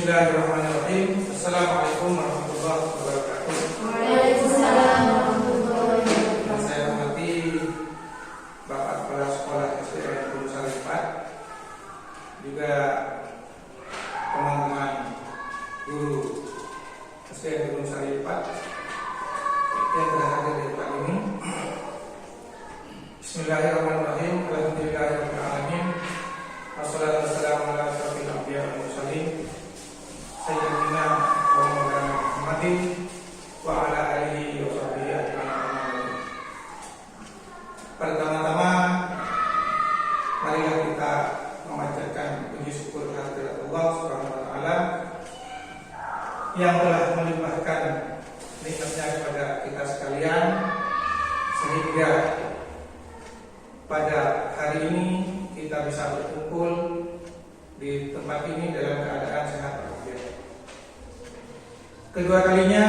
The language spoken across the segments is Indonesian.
Bismillahirrahmanirrahim. Assalamualaikum warahmatullahi wabarakatuh. Waalaikumsalam warahmatullahi wabarakatuh. Saya hormati Bapak Kepala Sekolah SDN Gunung Sari 4, juga teman-teman guru SDN Gunung Sari 4 yang telah hadir di tempat ini. Bismillahirrahmanirrahim. Alhamdulillahirabbil alamin. Wassalatu wassalamu ala asyrofil anbiya'i wal mursalin sayyidina wa maulana Muhammadin wa ala alihi wa sahbihi ajma'in. Pertama-tama marilah kita memanjatkan puji syukur kehadirat Allah Subhanahu wa taala yang telah melimpahkan nikmatnya kepada kita sekalian, sehingga pada hari ini kita bisa berkumpul di tempat ini dalam keadaan sehat walafiat. Kedua kalinya,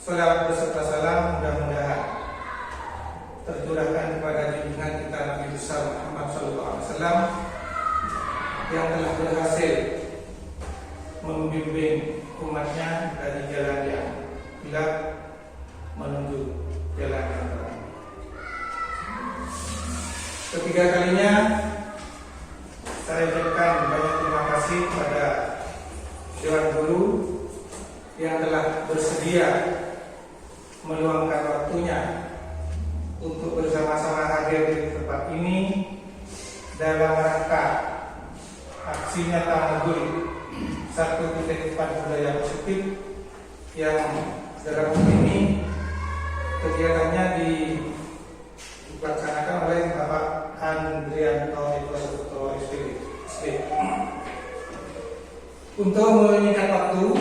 salawat beserta salam mudah-mudahan tercurahkan kepada junjungan kita Nabi besar Muhammad SAW yang telah berhasil membimbing umatnya dari jalan yang gelap menuju jalan yang terang. Ketiga kalinya, saya ucapkan banyak terima kasih kepada Dewan Guru yang telah bersedia meluangkan waktunya untuk bersama-sama hadir di tempat ini dalam rangka aksi nyata Modul 1.4 budaya positif yang dalam ini kegiatannya dilaksanakan oleh Bapak Andrianto Eko SD. Untuk menyingkat waktu,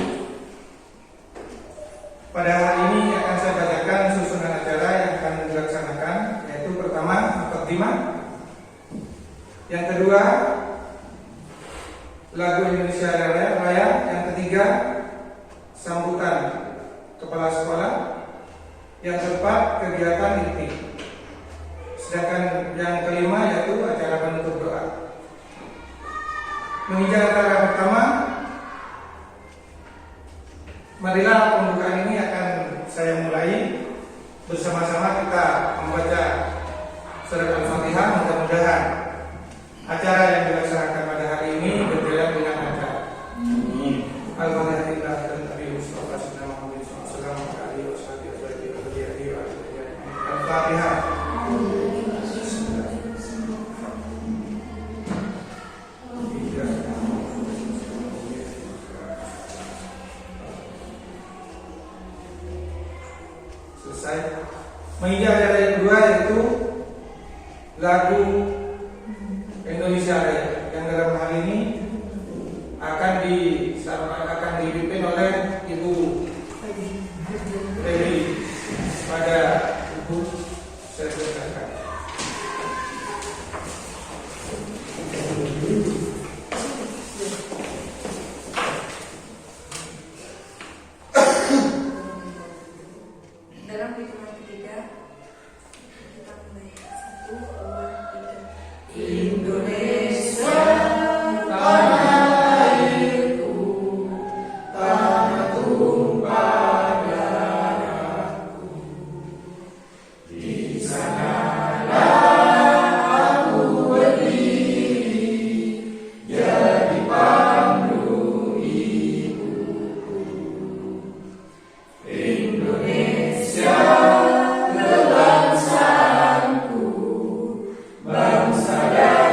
pada hari ini akan saya bacakan susunan acara yang akan dilaksanakan, yaitu pertama mukadimah, yang kedua lagu Indonesia Raya, yang ketiga sambutan kepala sekolah, yang keempat kegiatan inti, sedangkan yang kelima yaitu acara penutup doa. Menginjak acara pertama, marilah pembukaan ini akan saya mulai. Bersama-sama kita membaca surat Al-Fatihah. Mudah-mudahan acara yang dilaksanakan pada hari ini berjalan dengan lancar. Al-Fatihah. Al-Fatihah. Selesai. Menginjak acara yang kedua yaitu lagu Indonesia Raya, yang dalam hal ini akan dipimpin oleh Ibu Dewi. Pada Ibu saya silakan. Dalam hitungan ketiga kita mulai 1, 2, 3. Indonesia tanah airku, tanah tumpah darahku, di sanalah aku berdiri jadi pandu ibuku. Indonesia kebangsaanku, bangsa dan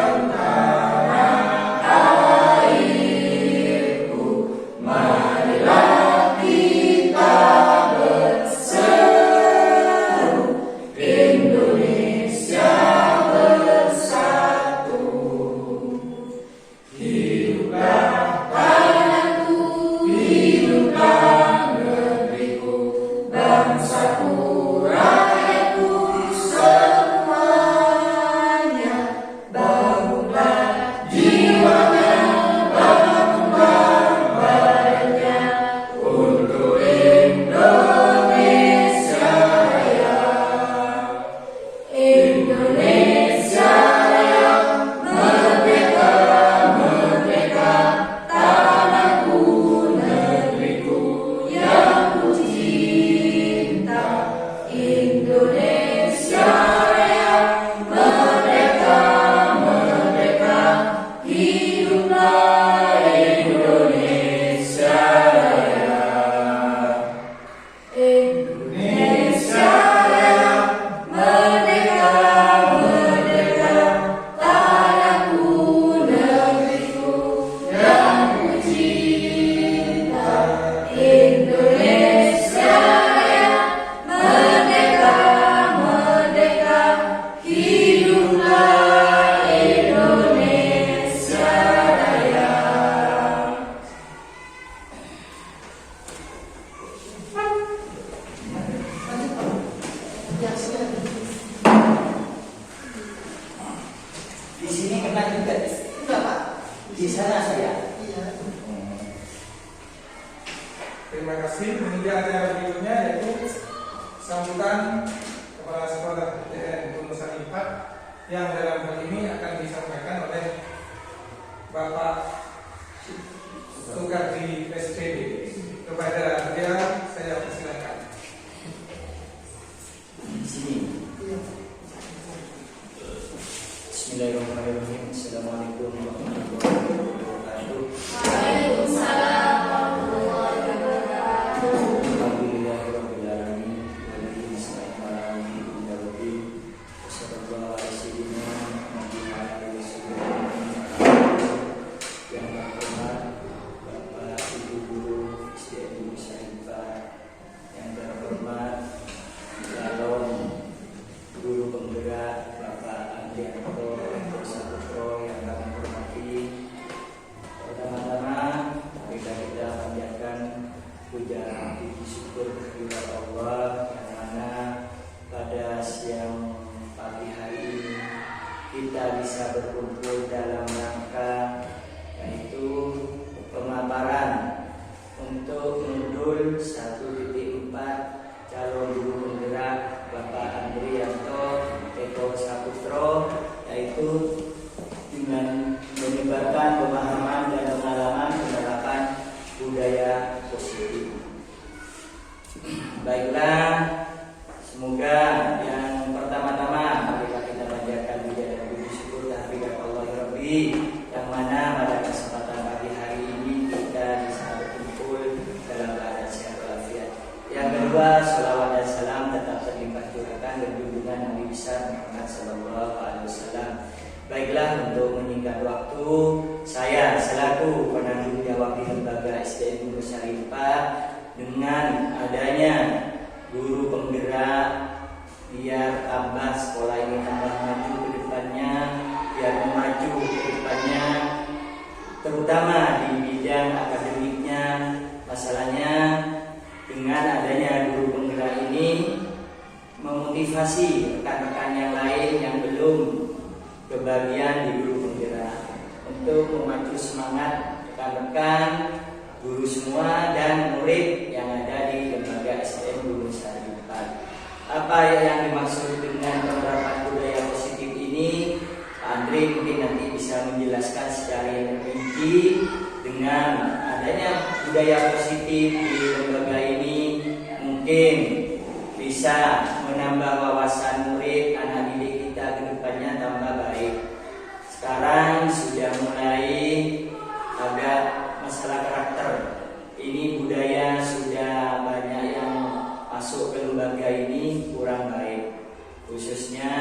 Di sini kena juga? Enggak Pak. Di sana saya. Iya. Terima kasih. Kemudian acara berikutnya yaitu sambutan Kepala Sekolah PTN Gunung Saripat yang dalam hal ini akan disampaikan oleh Bapak Sukardi SPD. Kepada dia saya persilakan. Di sini. Bismillahirrahmanirrahim. Assalamualaikum warahmatullahi wabarakatuh. Waalaikumsalam warahmatullahi wabarakatuh. Alhamdulillahirabbil alamin. Walladzi bismillahirrahmanirrahim. Wassallallahu ala sayyidina Muhammadin yang terhormat Bapak Ibu Guru SDN Saripat, yang terhormat calon guru penggerak Bapak Andrianto Saputro yang kami hormati. Pertama-tama mari kita panjatkan puja puji syukur kehadirat Allah yang mana pada siang pagi hari ini kita bisa berkumpul dalam rangka yaitu pemaparan untuk modul 1.4 calon guru penggerak Bapak Andrianto Eko Saputro, yaitu dengan menyebarkan pemahaman dan pengalaman penerapan budaya positif. Baiklah, semoga yang pertama-tama mari kita panjatkan puja dan puji syukur kehadirat Allah Rabbi, yang mana pada kesempatan pagi hari ini kita bisa berkumpul dalam keadaan sehat walafiat. Yang kedua, salawat dan salam tetap terlimpah curahkan dan junjungan Nabi besar Muhammad sallallahu alaihi wasallam. Baiklah, untuk menyingkat waktu, saya selaku penanggung jawab di lembaga SDN Gunung Saripat, dengan adanya guru penggerak biar tambah sekolah ini tambah maju ke depannya, biar maju ke depannya, terutama di bidang akademiknya. Masalahnya dengan adanya guru penggerak ini memotivasi rekan-rekan yang lain yang belum kebagian di guru penggerak untuk memacu semangat rekan-rekan guru semua dan murid yang ada di lembaga SDN Gunung Saripat. Apa yang dimaksud dengan penerapan budaya positif ini, Pak Andri mungkin nanti bisa menjelaskan secara rinci. Dengan adanya budaya positif di lembaga ini mungkin bisa menambah wawasan murid anak didik kita ke depannya tambah baik. Sekarang sudah mulai agak masalah karakter. Ini budaya sudah banyak yang masuk ke lembaga ini kurang baik, khususnya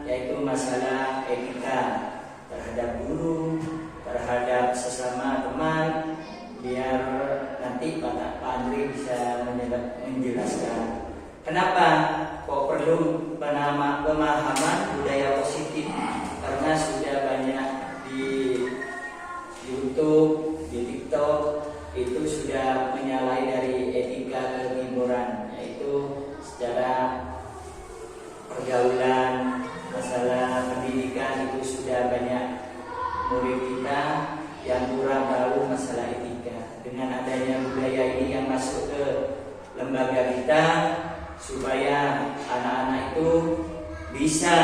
yaitu masalah etika terhadap guru, terhadap sesama teman. Biar nanti Pak Andri bisa menjelaskan kenapa kok perlu pemahaman budaya positif, karena sudah banyak di YouTube, di TikTok itu sudah menyalahi dari etika kehiburan, yaitu secara pergaulan, masalah pendidikan itu sudah banyak murid kita yang kurang tahu masalah etika. Dengan adanya budaya ini yang masuk ke lembaga kita, supaya anak-anak itu bisa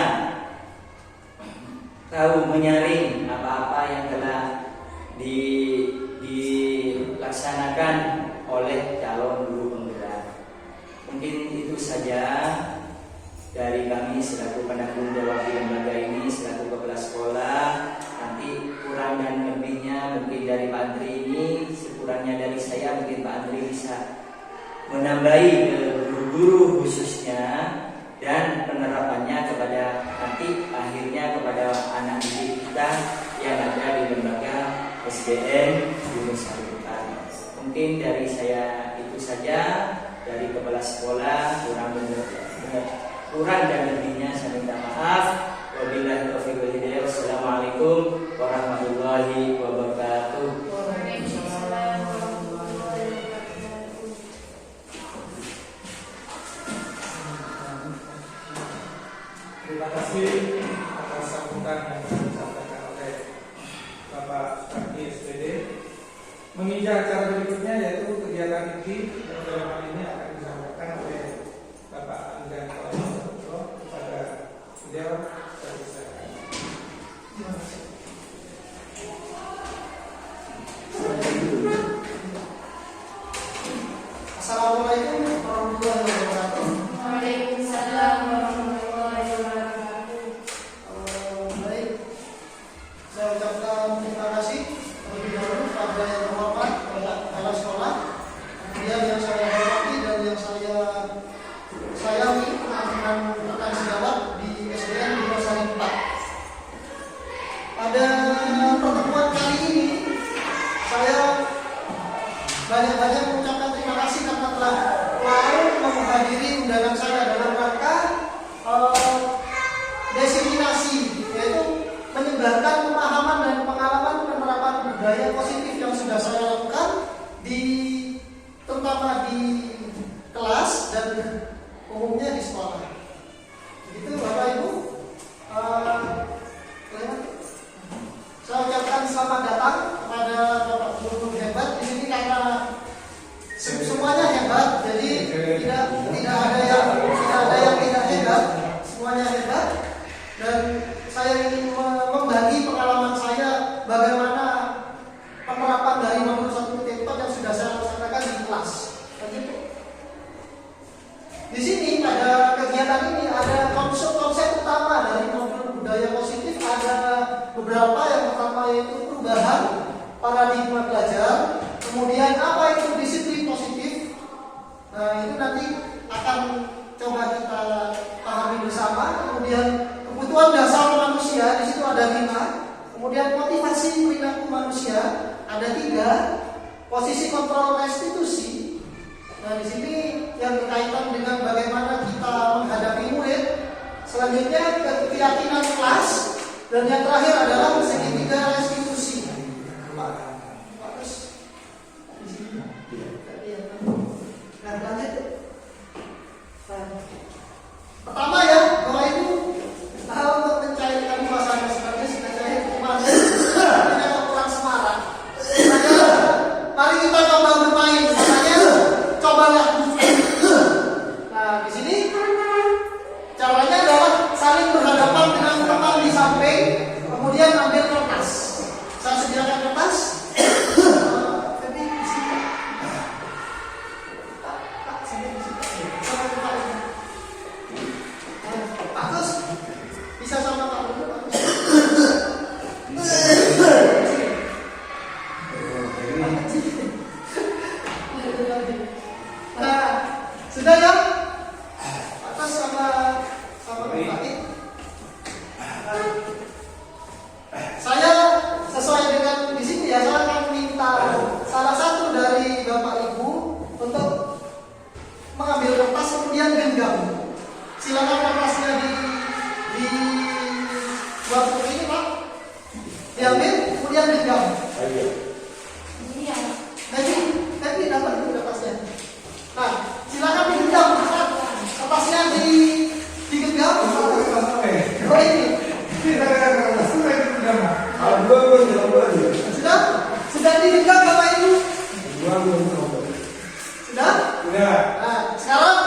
tahu menyaring apa-apa yang telah dilaksanakan oleh calon guru penggerak. Mungkin itu saja dari kami selaku penanggung jawab di lembaga ini, selaku kepala sekolah. Nanti kurang dan lebihnya mungkin dari Pak Andri ini, sekurangnya dari saya mungkin Pak Andri bisa menambahi ke guru-guru khususnya dan penerapannya kepada nanti akhirnya kepada anak didik kita yang ada di lembaga SDN Gunung Saripat. Mungkin dari saya itu saja, dari kepala sekolah. Kurang dan lebihnya saya minta maaf. Wabillahi taufiq wal hidayah. Wassalamualaikum warahmatullahi wabarakatuh. Waalaikumsalam warahmatullahi wabarakatuh. Terima kasih atas sambutan yang kami sampaikan. menginjak acara berikutnya yaitu kegiatan inti yang dalam hal ini akan disampaikan oleh Bapak Andrianto kepada beliau. Assalamualaikum warahmatullahi wabarakatuh. Waalaikumsalam warahmatullahi wabarakatuh. Baik, saya ucapkan terima kasih terlebih dahulu kepada yang terhormat kepala sekolah, kemudian yang saya hormati dan yang saya sayangi teman-teman rekan sejawat di SDN di Losari 4. Pada pertemuan kali ini saya banyak-banyak mengucapkan terima kasih karena telah mau menghadiri undangan saya dalam rangka desiminasi, yaitu menyebarkan pemahaman dan pengalaman penerapan budaya positif yang sudah saya lakukan terutama di kelas dan umumnya di sekolah. Begitu Bapak Ibu. Saya ucapkan selamat datang kepada Bapak Guru hebat di sini karena semuanya hebat, jadi tidak ada yang tidak hebat, semuanya hebat. Dan saya ingin membagi pengalaman saya bagaimana penerapan dari nomor 1.4 yang sudah saya laksanakan di kelas. Begitu. Di sini pada kegiatan ini ada konsep utama dari modul budaya positif, ada beberapa. Yang pertama yaitu perubahan paradigma belajar, kemudian apa itu disiplin positif. Nah, itu nanti akan coba kita pahami bersama. Kemudian kebutuhan dasar manusia, di situ ada 5. Kemudian motivasi perilaku manusia ada 3. Posisi kontrol restitusi. Nah, di sini yang berkaitan dengan bagaimana kita menghadapi murid. Selanjutnya keyakinan kelas, dan yang terakhir adalah segitiga restitusi. Nah, lanjut. Pertama ya, Bapak Ibu, untuk mencairkan suasana sebenarnya sudah cair kemarin, tidak kurang semarak. Makanya, mari kita coba bermain. Makanya, cobalah. Nah, di sini caranya adalah saling berhadapan dengan teman di samping, kemudian ambil kertas. Saya sediakan kertas. Tapi di sini. Pak, sini di sini. Bagus. Bisa sama Pak dulu, bagus. Nah, sudah ya? Atas sama Pak Fakih. Saya sesuai dengan di sini ya, saya akan minta salah satu dari Bapak Ibu untuk mengambil kertas kemudian genggam. Silakan kertasnya di buat ini Pak, diambil kemudian genggam. Ini ya. Nanti dapat dulu kertasnya. Nah, silakan digenggam. Kertasnya digenggam. Oh ini. Sudah digenggam Bapak Ibu? Sudah? Sudah. Nah, sekarang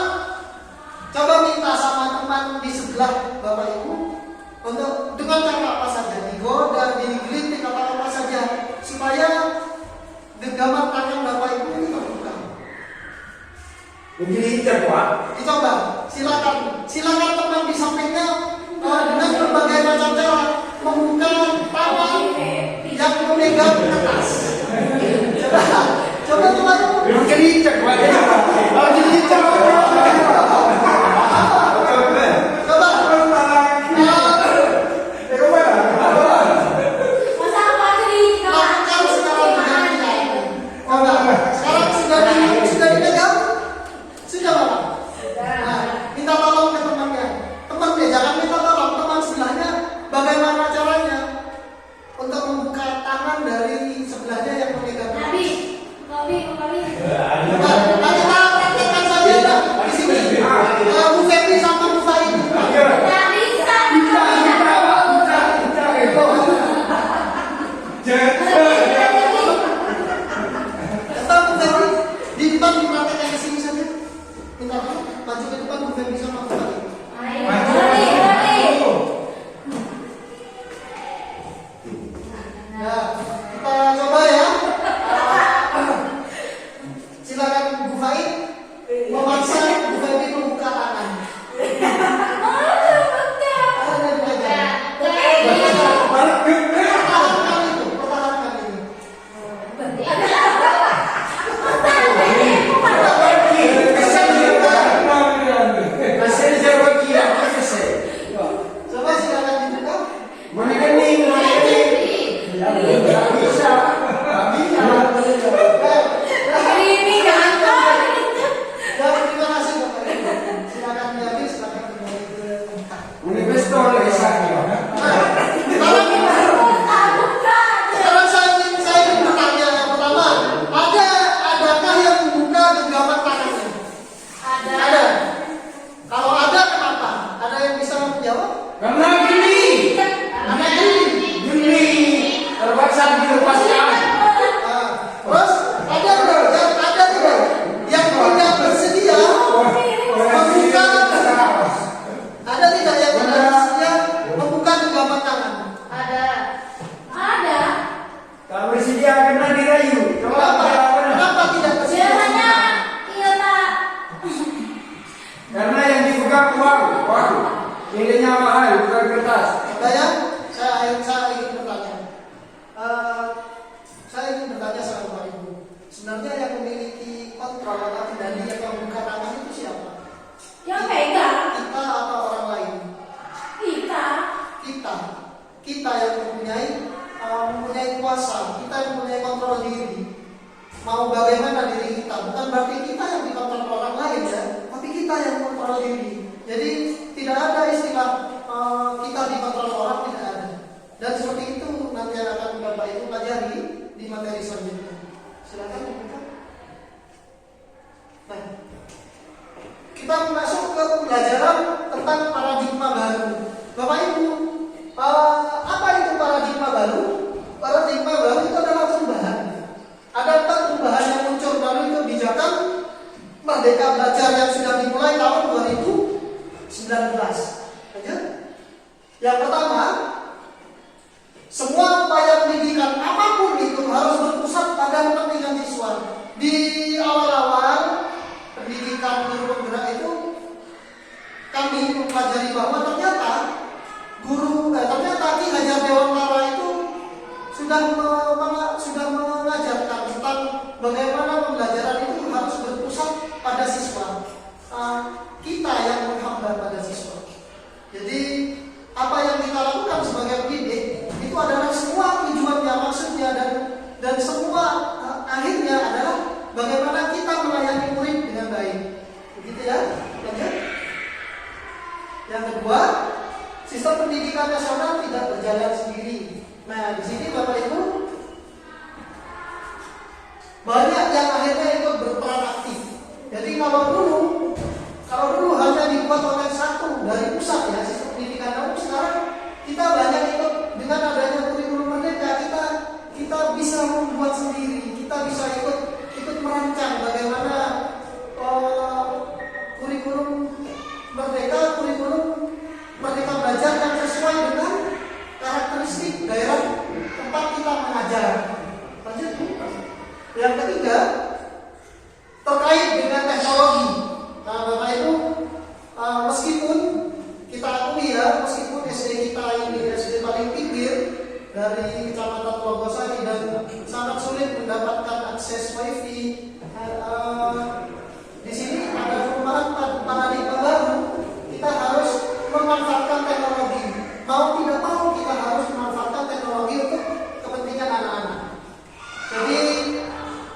coba minta sama teman di sebelah Bapak Ibu untuk dengan cara apa saja, digoda, digelitik atau apa saja, supaya genggaman tangan Bapak Ibu ini terbuka. Dicoba, silakan teman di sampingnya dengan berbagai macam cara membuka tangan yang memegang kertas. Coba teman Ibu. Masa apa tadi kita Lakukan sekarang bergantian. Sekarang sudah dipegang? Sudah Bapak? Nah, minta tolong ke temannya. Teman dia jangan minta tolong, teman sebelahnya bagaimana caranya? yang mempunyai kuasa, kita yang mempunyai kontrol diri. Mau bagaimana diri kita, bukan berarti kita yang dikontrol orang lain ya, tapi kita yang kontrol diri. Jadi tidak ada istilah kita dikontrol orang, tidak ada. Dan seperti itu nanti akan Bapak Ibu pelajari di materi selanjutnya. Silakan dibuka. Nah, kita masuk ke pembelajaran tentang paradigma baru. Bapak Ibu, apa itu paradigma baru? Paradigma baru itu adalah perubahan. Ada 4 perubahan yang muncul melalui kebijakan Merdeka Belajar yang sudah dimulai tahun 2019. Lanjut. Yang pertama, semua upaya pendidikan apapun itu harus berpusat pada kepentingan siswa. Di awal-awal pendidikan guru penggerak itu kami mempelajari bahwa ternyata Ki Hajar Dewantara itu sudah mengajarkan tentang bagaimana pembelajaran itu harus berpusat pada siswa. Kita yang menghamba pada siswa. Jadi apa yang kita lakukan sebagai pendidik itu adalah semua tujuannya, maksudnya dan semua akhirnya adalah bagaimana kita melayani murid dengan baik. Begitu ya? Lanjut. Yang kedua, sistem pendidikan nasional tidak berjalan sendiri. Nah, di sini Bapak Ibu banyak yang akhirnya ikut berperan aktif. Jadi kalau dulu hanya dibuat oleh satu dari pusat ya sistem pendidikan, namun sekarang kita banyak ikut dengan adanya kurikulum merdeka. Kita bisa membuat sendiri, kita bisa ikut merancang bagaimana kurikulum merdeka belajar yang sesuai dengan karakteristik daerah tempat kita mengajar. Lanjut. Yang ketiga, terkait dengan teknologi. Nah, Bapak Ibu, meskipun kita akui ya, meskipun SD kita ini SD paling pinggir dari Kecamatan Tuagosari dan sangat sulit mendapatkan akses WiFi, di sini ada perubahan paradigma baru. Kita harus memanfaatkan teknologi. Mau tidak mau kita harus memanfaatkan teknologi untuk kepentingan anak-anak. Jadi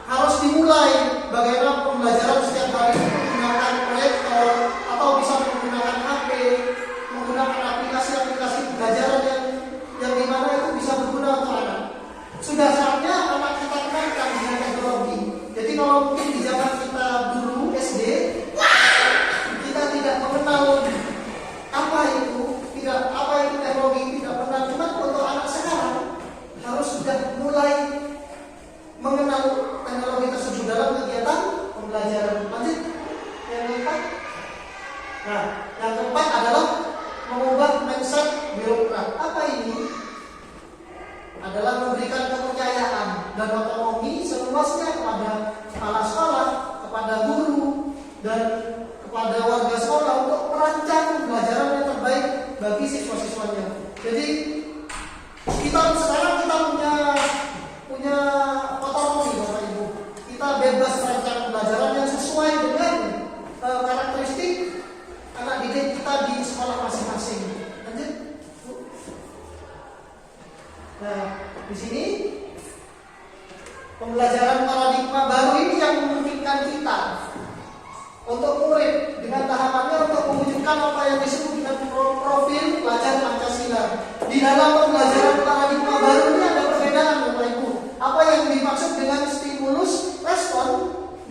harus dimulai bagaimana pembelajaran setiap hari menggunakan proyektor atau bisa menggunakan HP, menggunakan aplikasi-aplikasi pembelajaran yang dimana itu bisa berguna untuk anak. Sudah saatnya anak kita kenalkan dengan teknologi. Jadi kalau mungkin di zaman kita dulu SD, kita tidak mengenal apa itu teknologi, tidak pernah. Cuma untuk anak sekarang harus sudah mulai mengenal teknologi tersebut dalam kegiatan pembelajaran. Lanjut. Yang keempat. Nah, yang keempat adalah mengubah mindset birokrat. Apa ini? Adalah memberikan kepercayaan dan otonomi seluasnya kepada kepala sekolah, kepada guru, dan kepada warga sekolah untuk merancang pembelajaran yang terbaik bagi siswa-siswanya. Jadi sekarang kita punya otonomi, Bapak Ibu. Kita bebas merancang pembelajaran yang sesuai dengan karakteristik anak didik kita di sekolah masing-masing. Lanjut. Nah, di sini pembelajaran paradigma baru ini yang memungkinkan kita untuk murid dengan tahapannya untuk mewujudkan apa yang disebut dengan profil pelajar Pancasila. Di dalam pembelajaran paradigma baru ini ada perbedaan, Bapak Ibu. Apa yang dimaksud dengan stimulus respon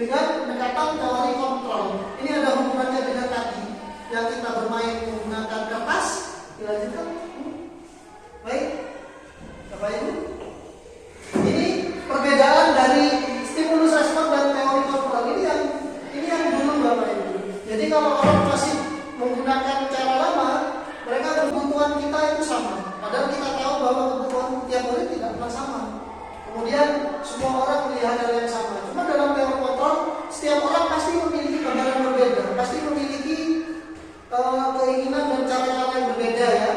dengan pendekatan teori kontrol. Ini ada hubungannya dengan tadi yang kita bermain menggunakan kertas. Dilanjutkan. Baik, Bapak Ibu. Ini perbedaan dari stimulus respon dan teori kontrol. Ini yang dulu, Bapak Ibu. Jadi kalau orang masih menggunakan cara lama, mereka kebutuhan kita itu sama. Padahal kita tahu bahwa kebutuhan tiap murid tidak pernah sama. Kemudian semua orang melihat hal yang sama. Cuma dalam teori kontrol, setiap orang pasti memiliki gambaran berbeda, pasti memiliki keinginan dan cara-cara yang berbeda ya.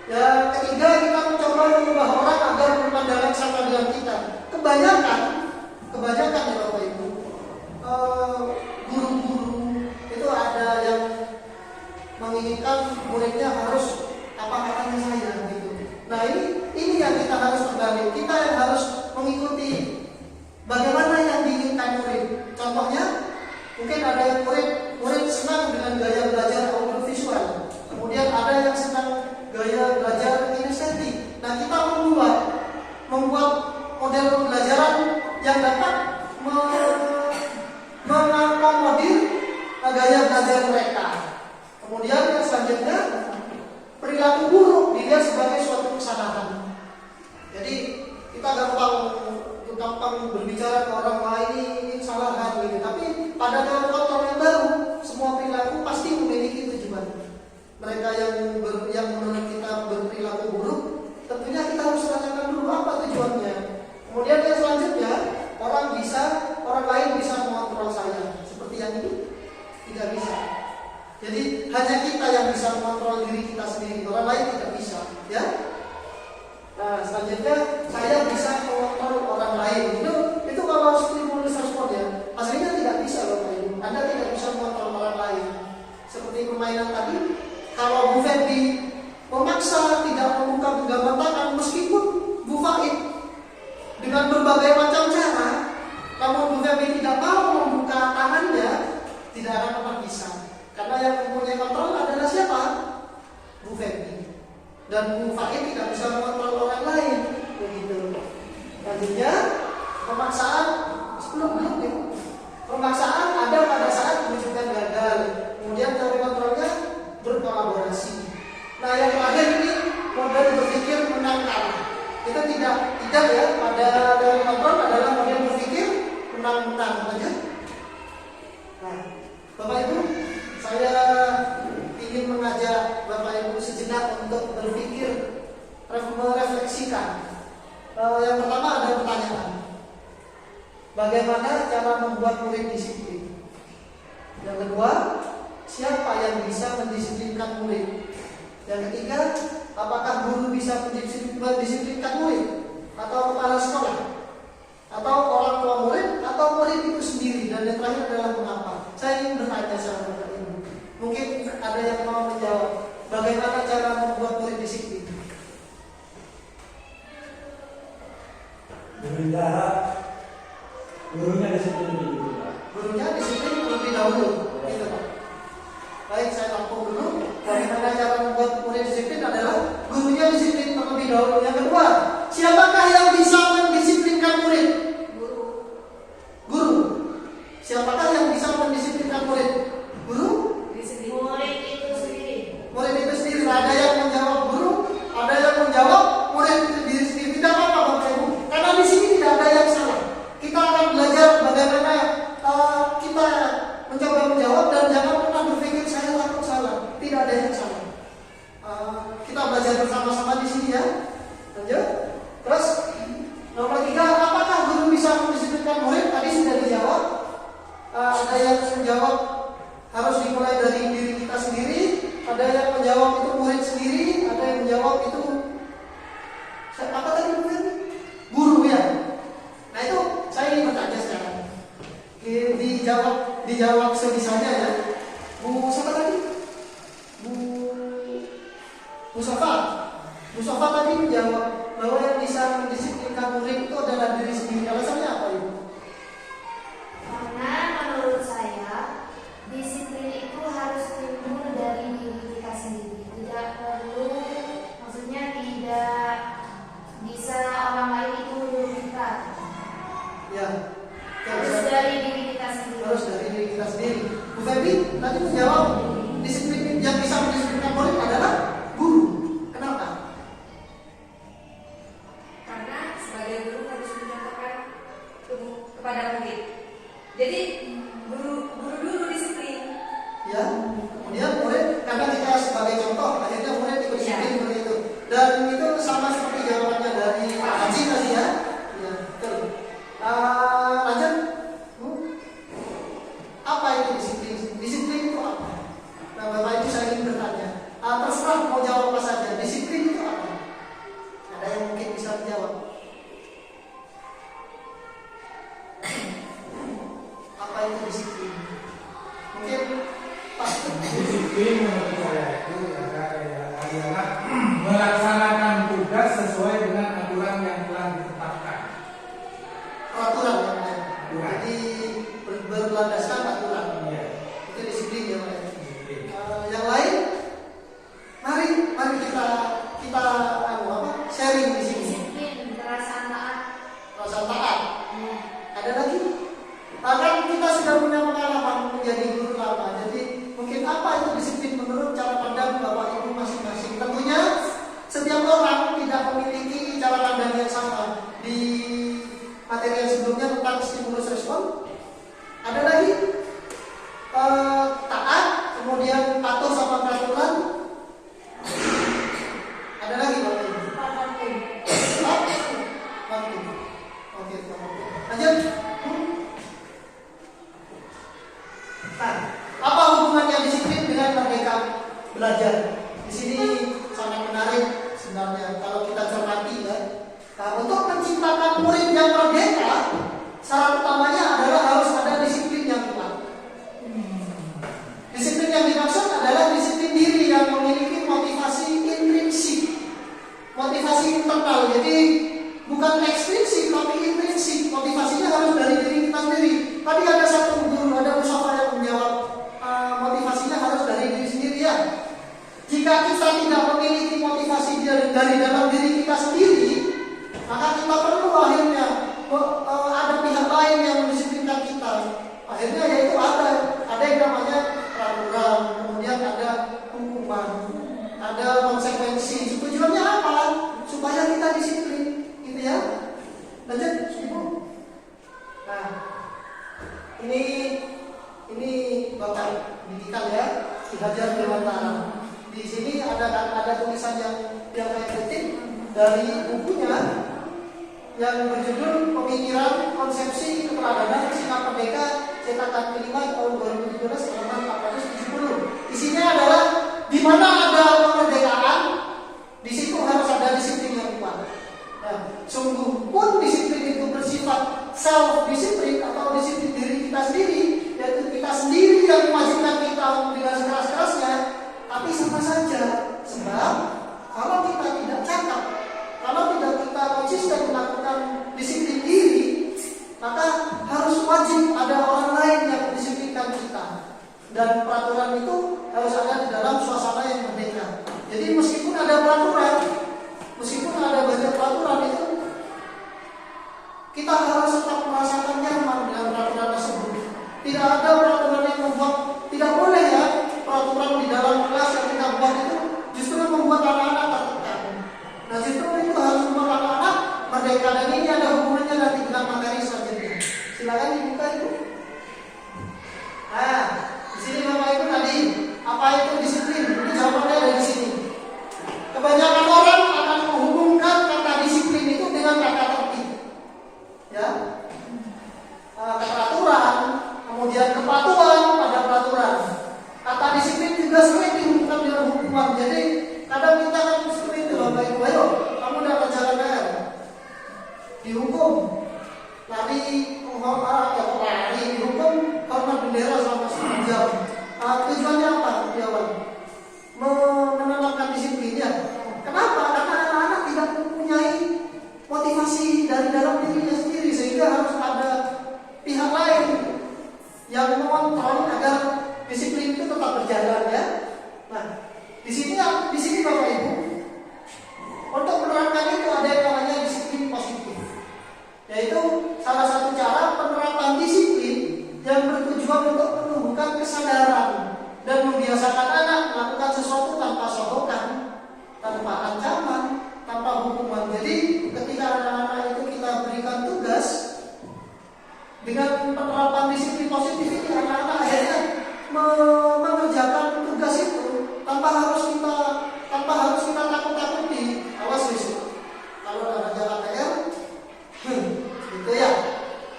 Yang ketiga, kita mencoba mengubah orang agar berpandangan sama dengan kita. Kebanyakan ya Bapak Ibu, guru-guru itu ada yang menginginkan muridnya harus apa katanya saya gitu. Nah, ini yang kita harus kembali. Kita yang harus mengikuti bagaimana yang diinginkan murid. Contohnya, mungkin ada yang murid senang dengan gaya belajar audiovisual. Kemudian ada yang senang gaya belajar kinestetik. Nah, kita membuat model pembelajaran yang dapat mengakomodir gaya belajar mereka. Kemudian yang selanjutnya, perilaku buruk dilihat sebagai suatu kesalahan. Jadi kita gampang berbicara ke orang lain ini kesalahan gitu. Tapi pada dalam kontrol yang baru, semua perilaku pasti memiliki tujuan. Mereka yang menurut kita berperilaku buruk, tentunya kita harus tanyakan dulu apa tujuannya. Kemudian yang selanjutnya, orang lain bisa mengontrol saya. Seperti yang ini tidak bisa. Jadi hanya kita yang bisa mengontrol diri kita sendiri, orang lain tidak bisa, ya. Nah, selanjutnya saya bisa mengontrol orang lain. Itu kalau stimulus respon ya. Aslinya tidak bisa Bapak Ibu. Anda tidak bisa mengontrol orang lain. Seperti permainan tadi, kalau Bu Febi memaksa tidak membuka genggaman tangan meskipun Bu Faid dengan berbagai macam cara, namun Bu Febi tidak mau membuka tangannya, tidak akan pernah bisa. Karena yang mempunyai kontrol adalah siapa? Bu Febi. Dan Bu Faid tidak bisa mengontrol orang lain. Begitu. Selanjutnya, pemaksaan belum ya. Pemaksaan ada pada saat menunjukkan gagal. Kemudian teori kontrolnya berkolaborasi. Nah, yang terakhir ini model berpikir menang kalah. Itu tidak ya. Pada teori kontrol adalah model berpikir menang-menang saja. Nah, Bapak Ibu, saya ingin mengajak Bapak Ibu sejenak untuk berpikir, merefleksikan. Yang pertama ada pertanyaan. Bagaimana cara membuat murid disiplin? Yang kedua, siapa yang bisa mendisiplinkan murid? Yang ketiga, apakah guru bisa mendisiplinkan murid? Atau kepala sekolah? Atau orang tua murid? Atau murid itu sendiri? Dan yang terakhir adalah mengapa? Saya ingin bertanya sama Bapak Ibu. Mungkin ada yang mau menjawab. Bagaimana cara membuat murid disiplin? Gurunya disiplin dulu. Gurunya disiplin terlebih dahulu. Gitu, Pak. Baik, saya tampung dulu. Bagaimana cara membuat murid disiplin adalah gurunya disiplin terlebih dahulu. Yang kedua, siapakah yang bisa mendisiplinkan murid? Guru. Siapakah yang bisa mendisiplinkan murid? Guru? Murid itu sendiri. Murid itu sendiri. Ada yang menjawab guru, ada yang menjawab murid itu diri sendiri. Tidak apa-apa Bapak Ibu. Karena di sini tidak ada yang salah. Kita akan belajar bagaimana kita mencoba menjawab dan jangan pernah berpikir saya takut salah. Tidak ada yang salah. Kita belajar bersama-sama di sini ya. Lanjut. Terus nomor 3, apakah guru bisa mendisiplinkan murid? Tadi sudah dijawab. Ada yang menjawab harus dimulai dari diri kita sendiri. Ada yang menjawab itu murid sendiri. Ada yang menjawab itu apa tadi murid? Guru ya. Nah itu saya ingin bertanya sekarang. Dijawab sebisanya ya. Bu siapa tadi? Bu Sofa tadi menjawab bahwa yang bisa mendisiplinkan murid itu adalah diri sendiri. Alasannya apa Ibu? Karena menurut saya disiplin itu harus timbul dari diri kita sendiri. Tidak perlu, maksudnya tidak bisa orang lain itu menyuruh kita. Ya. Harus dari diri kita sendiri. Harus dari diri kita sendiri. Bu Febi tadi menjawab disiplin yang bisa mendisiplinkan murid adalah guru. Kenapa? Karena sebagai guru harus mencontohkan kepada murid. Jadi guru dulu disiplin. Ya. Kemudian murid karena kita sebagai contoh, akhirnya murid ikut disiplin seperti itu. Dan itu sama seperti jawabannya dari Pak Haji tadi ya. Ya, betul. Lanjut. Bu. Apa itu disiplin? Disiplin itu apa? Nah, Bapak Ibu saya ingin bertanya. Terserah mau jawab apa saja. Disiplin itu apa? Ada yang mungkin bisa menjawab. Apa Ada lagi? Bahkan kita sudah punya pengalaman menjadi guru lama. Jadi mungkin apa itu disiplin menurut cara pandang Bapak Ibu masing-masing. Tentunya setiap orang tidak memiliki cara pandang yang sama. Di materi yang sebelumnya tentang stimulus respon, ada lagi taat, kemudian patuh sama peraturan. Ada lagi Bapak Ibu? Patuh. Oke, lanjut. Nah, apa hubungannya disiplin dengan merdeka belajar? Di sini sangat menarik sebenarnya kalau kita cermati ya. Nah, untuk menciptakan murid yang merdeka, syarat utamanya adalah harus ada disiplin yang kuat. Disiplin yang dimaksud adalah disiplin diri yang memiliki motivasi intrinsik, motivasi internal. Jadi bukan ekstrinsik tapi intrinsik. Motivasinya harus dari diri kita sendiri. Tadi ada satu guru, ada Mustafa yang menjawab, motivasinya harus dari diri sendiri ya. Jika kita tidak memiliki motivasi dari dalam diri kita sendiri, maka kita perlu akhirnya ada pihak lain yang mendisiplinkan kita. Akhirnya yaitu ada yang namanya peraturan, kemudian ada hukuman, ada konsekuensi. Tujuannya apa? Supaya kita disiplin, gitu ya. Lanjut, Ibu. Nah, ini Bapak pendidikan ya, Ki Hajar Dewantara. Di sini ada tulisan yang saya kutip dari bukunya yang berjudul Pemikiran Konsepsi Keteladanan Sikap Merdeka cetakan kelima tahun 2017 halaman 470. Isinya adalah di mana ada kemerdekaan, di situ harus ada disiplin yang kuat. Nah, sungguh pun disiplin itu bersifat self disiplin atau disiplin diri kita sendiri, yaitu kita sendiri yang mewajibkan kita dengan sekeras-kerasnya, tapi sama saja. Sebab kalau kita tidak cakap, kalau tidak kita konsisten melakukan disiplin diri, maka harus wajib ada orang lain yang mendisiplinkan kita. Dan peraturan itu harus ada di dalam suasana yang merdeka. Jadi meskipun ada peraturan, meskipun ada banyak peraturan itu, kita harus tetap merasakan nyaman dengan peraturan tersebut. Tidak ada peraturan yang membuat, tidak boleh ya, peraturan di dalam kelas yang kita buat itu justru membuat anak-anak tertekan. Nah, justru itu harus membuat anak-anak merdeka. Dan ini ada hubungannya nanti dengan materi selanjutnya. Silakan dibuka itu. Nah, di sini Bapak Ibu tadi, apa itu disiplin? Ini jawabannya dari sini. Kebanyakan orang akan menghubungkan kata disiplin itu dengan kata tertib. Ya, keteraturan, kemudian kepatuhan pada peraturan. Kata disiplin juga sering dihubungkan dengan hukuman. Jadi kadang kita kan seperti itu, Bapak Ibu, ayo kamu udah kerjakan PR, dihukum lari dihukum hormat bendera selama 1 jam. Tujuannya apa? Di awal menanamkan disiplinnya. Kenapa? Karena anak-anak tidak mempunyai motivasi dari dalam dirinya sendiri, sehingga harus ada pihak lain yang mengontrol agar disiplin itu tetap berjalan ya. Nah, di sini Bapak Ibu, untuk menerapkan itu ada yang namanya disiplin positif, yaitu salah satu cara penerapan disiplin yang bertujuan untuk menumbuhkan kesadaran dan membiasakan anak melakukan sesuatu tanpa sogokan, tanpa ancaman, tanpa hukuman. Jadi ketika anak-anak itu kita berikan tugas dengan penerapan disiplin positif ini, anak-anak akhirnya mengerjakan tugas itu tanpa harus kita takut-takuti. Awas besok kalau ada kerjaan PR, gitu ya.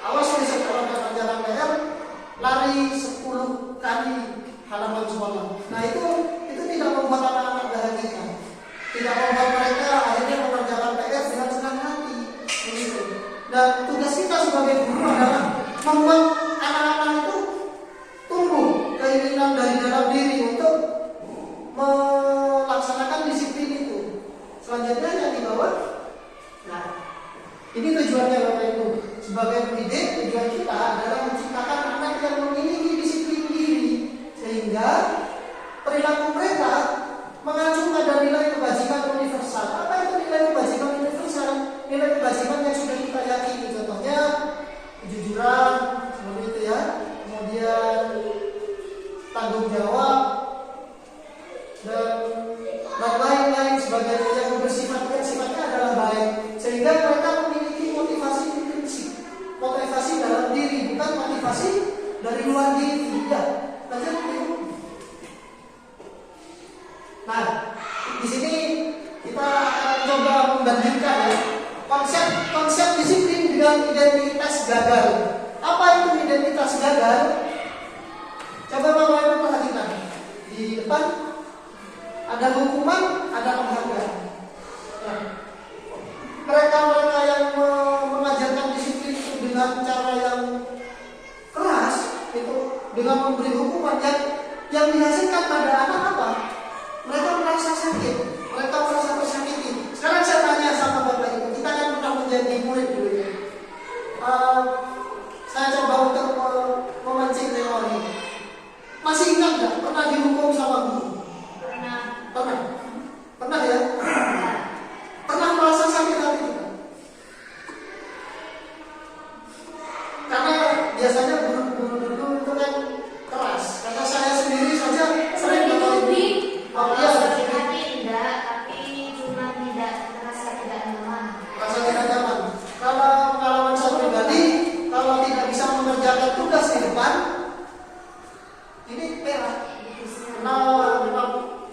Awas besok kalau ada kerjaan PR, lari 10 kali halaman sekolah. Nah itu tidak membuat anak-anak bahagia, tidak membuat mereka akhirnya mengerjakan PR dengan senang hati. Begitu. Dan tugas kita sebagai guru adalah membuat anak-anak itu tumbuh keinginan dari dalam diri untuk melaksanakan disiplin itu. Selanjutnya yang di bawah. Nah, ini tujuannya Bapak Ibu. Sebagai pendidik, tujuan kita adalah menciptakan anak yang memiliki disiplin diri, sehingga perilaku mereka mengacu pada nilai kebajikan universal. Apa itu nilai kebajikan universal? Nilai kebajikan yang sudah kita yakini. Contohnya kejujuran, baik, sehingga mereka memiliki motivasi intrinsik, motivasi dalam diri, bukan motivasi dari luar diri. Ya, belajar begitu. Nah, di sini kita akan coba membandingkan ya, konsep disiplin dengan identitas gagal. Apa itu identitas gagal? Coba Bapak Ibu perhatikan. Di depan ada hukuman, ada penghargaan. Nah, mereka-mereka yang mengajarkan disiplin itu dengan cara yang keras, itu dengan memberi hukuman yang dihasilkan pada anak apa? Mereka merasa sakit, mereka merasa tersakiti. Sekarang saya tanya sama Bapak Ibu, kita kan pernah menjadi murid dulu ya. Saya coba untuk memancing memori. Masih ingat nggak pernah dihukum sama guru? Pernah ya? Pernah merasa sakit hati tidak? Karena biasanya guru-guru dulu itu kan keras. Karena saya sendiri saja sering mengalami. Kalau sakit hati enggak, tapi cuma tidak merasa tidak nyaman. Merasa tidak nyaman. Kalau pengalaman saya pribadi, kalau tidak bisa mengerjakan tugas di depan, ini merah.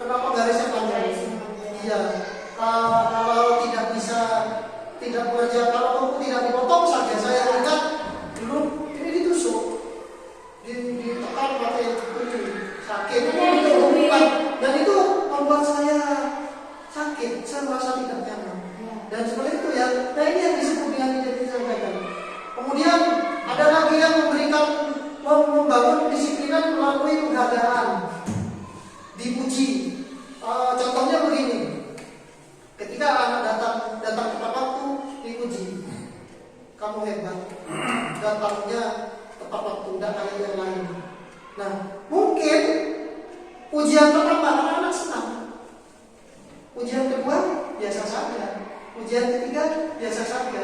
Kenapa garisnya panjang? Iya. Kalau tidak bisa, tidak mengerjakan, kalau kuku tidak dipotong saja, saya ingat dulu ini ditusuk, ditekan pakai kuku, sakit. Dan itu membuat saya sakit, saya merasa tidak nyaman. Dan seperti itu ya. Nah, ini yang disebut dengan identitas gagal. Kemudian ada lagi yang membangun kedisiplinan melalui penghargaan, dipuji. Contohnya begini, ketika anak datang tepat waktu, dipuji, kamu hebat, datangnya tepat waktu, tidak kayak yang lain. Nah, mungkin ujian pertama anak-anak senang, ujian kedua biasa saja, ujian ketiga biasa saja.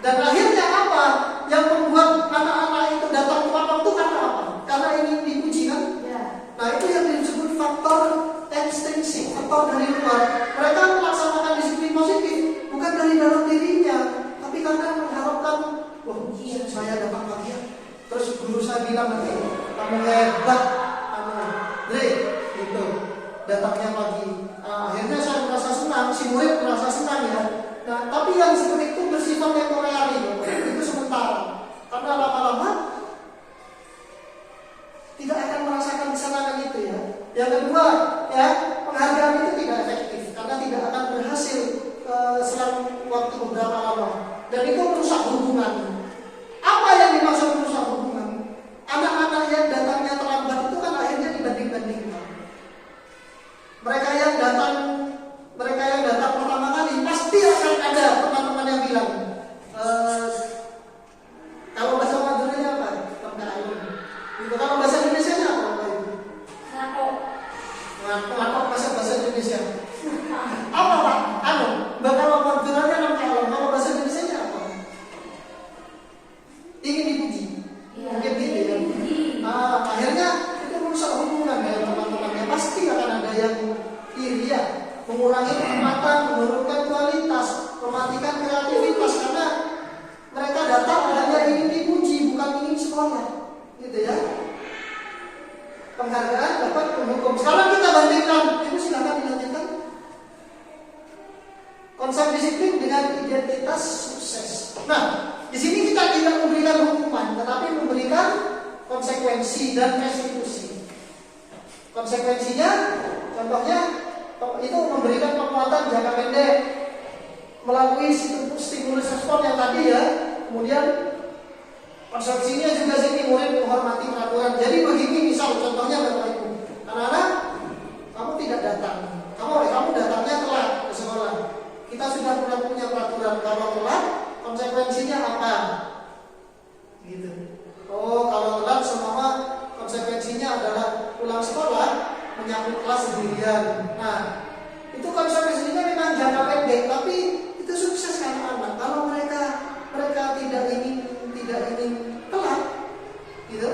Dan akhirnya apa? Yang membuat anak-anak itu datang tepat waktu karena apa? Karena ingin dipuji kan? Ya. Nah, itu yang disebut faktor ekstrinsik, faktor dari luar. Mereka melaksanakan disiplin positif bukan dari dalam dirinya, tapi karena mengharapkan, wah, saya dapat pagi. Terus guru saya bilang nanti, kamu hebat, kamu gitu. Datangnya pagi. Akhirnya saya merasa senang, si murid merasa senang ya. Nah, tapi yang seperti itu bersifat temporary, itu sementara. Karena lama-lama tidak akan merasakan kesenangan itu ya. Yang kedua, ya, penghargaan itu tidak efektif karena tidak akan berhasil selang waktu beberapa lama. Dan itu merusak hubungan. Apa yang dimaksud merusak hubungan? Anak-anak yang datangnya terlambat itu kan akhirnya dibanding-bandingkan. Mereka yang datang pertama kali pasti akan ada teman-teman yang bilang, kalau bahasa Maduranya apa? Itu kalau bahasa Indonesia apa? Ngatok bahasa Indonesia. Apa Pak? Kalau Maduranya kalau bahasa Indonesia apa? Ingin dipuji. Mungkin gitu ya. Akhirnya itu merusak hubungan dengan teman-temannya. Pasti akan ada yang iri ya, mengurangi kenikmatan, menurunkan kualitas, mematikan kreativitas karena mereka datang hanya ingin dipuji, bukan ingin sekolah, gitu ya. Penghargaan dapat menghukum. Sekarang kita bandingkan, ibu silakan dilanjutkan. Konsep disiplin dengan identitas sukses. Nah, di sini kita tidak memberikan hukuman, tetapi memberikan konsekuensi dan restitusi. Konsekuensinya, contohnya itu memberikan penguatan jangka pendek melalui stimulus respon yang tadi ya. Kemudian konsekuensinya juga sini murid menghormati peraturan. Jadi begini misal contohnya Bapak Ibu, anak-anak kamu tidak datang, kamu datangnya telat ke sekolah. Kita sudah punya peraturan kalau telat konsekuensinya apa? Gitu. Oh, kalau telat semua konsekuensinya adalah pulang sekolah menyambut kelas sendirian. Nah, itu konsekuensinya memang jangka pendek, tapi itu sukses kan anak. Kalau mereka tidak ingin telat, gitu,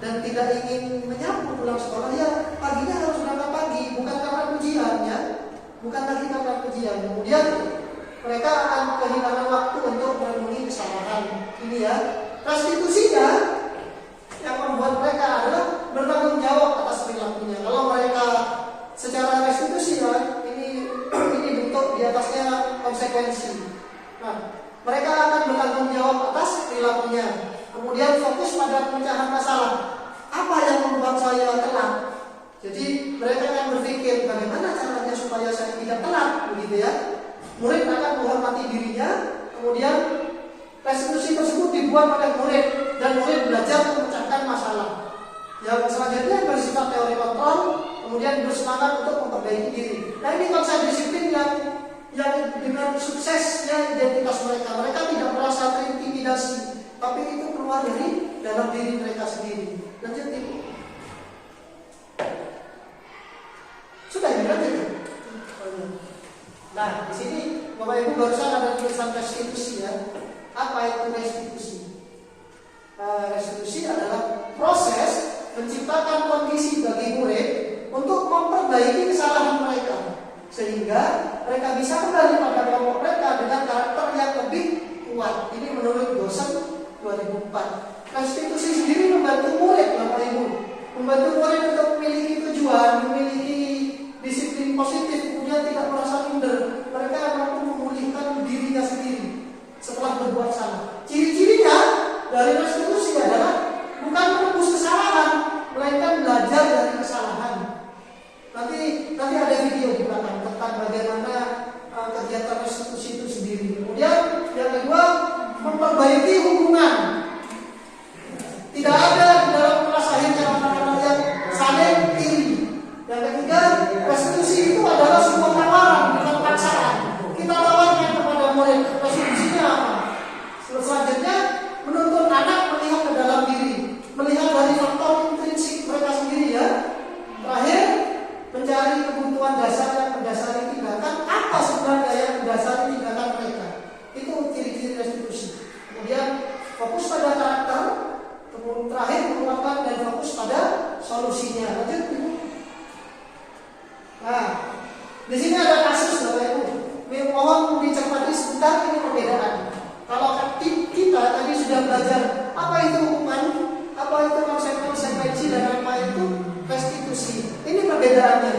dan tidak ingin menyambut pulang sekolah, ya paginya harus berangkat pagi, bukan karena ujian ya, bukan lagi karena ujian. Kemudian mereka ini ya. Restitusinya yang membuat mereka adalah bertanggung jawab atas perilakunya. Kalau mereka secara restitusi ya, ini bentuk di atasnya konsekuensi. Nah, mereka akan bertanggung jawab atas perilakunya. Kemudian fokus pada pemecahan masalah. Apa yang membuat saya telat? Jadi mereka akan berpikir bagaimana caranya supaya saya tidak telat, begitu ya. Murid akan menghormati dirinya, kemudian restitusi tersebut dibuat oleh murid dan murid belajar memecahkan masalah. Yang selanjutnya bersifat teori kontrol, kemudian bersemangat untuk memperbaiki diri. Nah, ini konsep disiplin yang dengan suksesnya identitas mereka. Mereka tidak merasa terintimidasi, tapi itu keluar dari dalam diri mereka sendiri. Lanjut Ibu. Sudah ya, lanjut. Nah, di sini Bapak Ibu barusan ada tulisan restitusi ya. Apa itu restitusi? Restitusi adalah proses menciptakan kondisi bagi murid untuk memperbaiki kesalahan mereka, sehingga mereka bisa kembali pada kelompok mereka dengan karakter yang lebih kuat. Ini menurut dosen 2004. Restitusi sendiri membantu murid, Bapak Ibu, membantu murid untuk memiliki tujuan, memiliki disiplin positif, kemudian tidak merasa minder. Mereka mampu memulihkan dirinya sendiri setelah berbuat salah. Ciri-cirinya dari restitusi adalah bukan menebus kesalahan, melainkan belajar dari kesalahan. Nanti ada video di belakang tentang bagaimana kegiatan restitusi itu sendiri. Kemudian yang kedua, memperbaiki hubungan. Tidak ada di dalam kelas akhirnya anak-anak yang saling iri. Yang ketiga, restitusi itu adalah sebuah tawaran, bukan paksaan. Kita tawarkan kepada murid, restitusinya apa? Selanjutnya, menuntun anak melihat ke dalam diri, melihat dari faktor intrinsik mereka sendiri ya. Terakhir, mencari kebutuhan dasar yang mendasari tindakan. Apa sebenarnya yang mendasari tindakan mereka? Itu ciri-ciri restitusi. Kemudian fokus pada karakter. Kemudian terakhir menguatkan dan fokus pada solusinya. Lanjut Ibu. Nah, di sini ada kasus Bapak Ibu. Mohon dicermati sebentar, ini perbedaan. Kalau kita tadi sudah belajar apa itu hukuman, apa itu konsekuensi dan apa itu restitusi. Ini perbedaannya.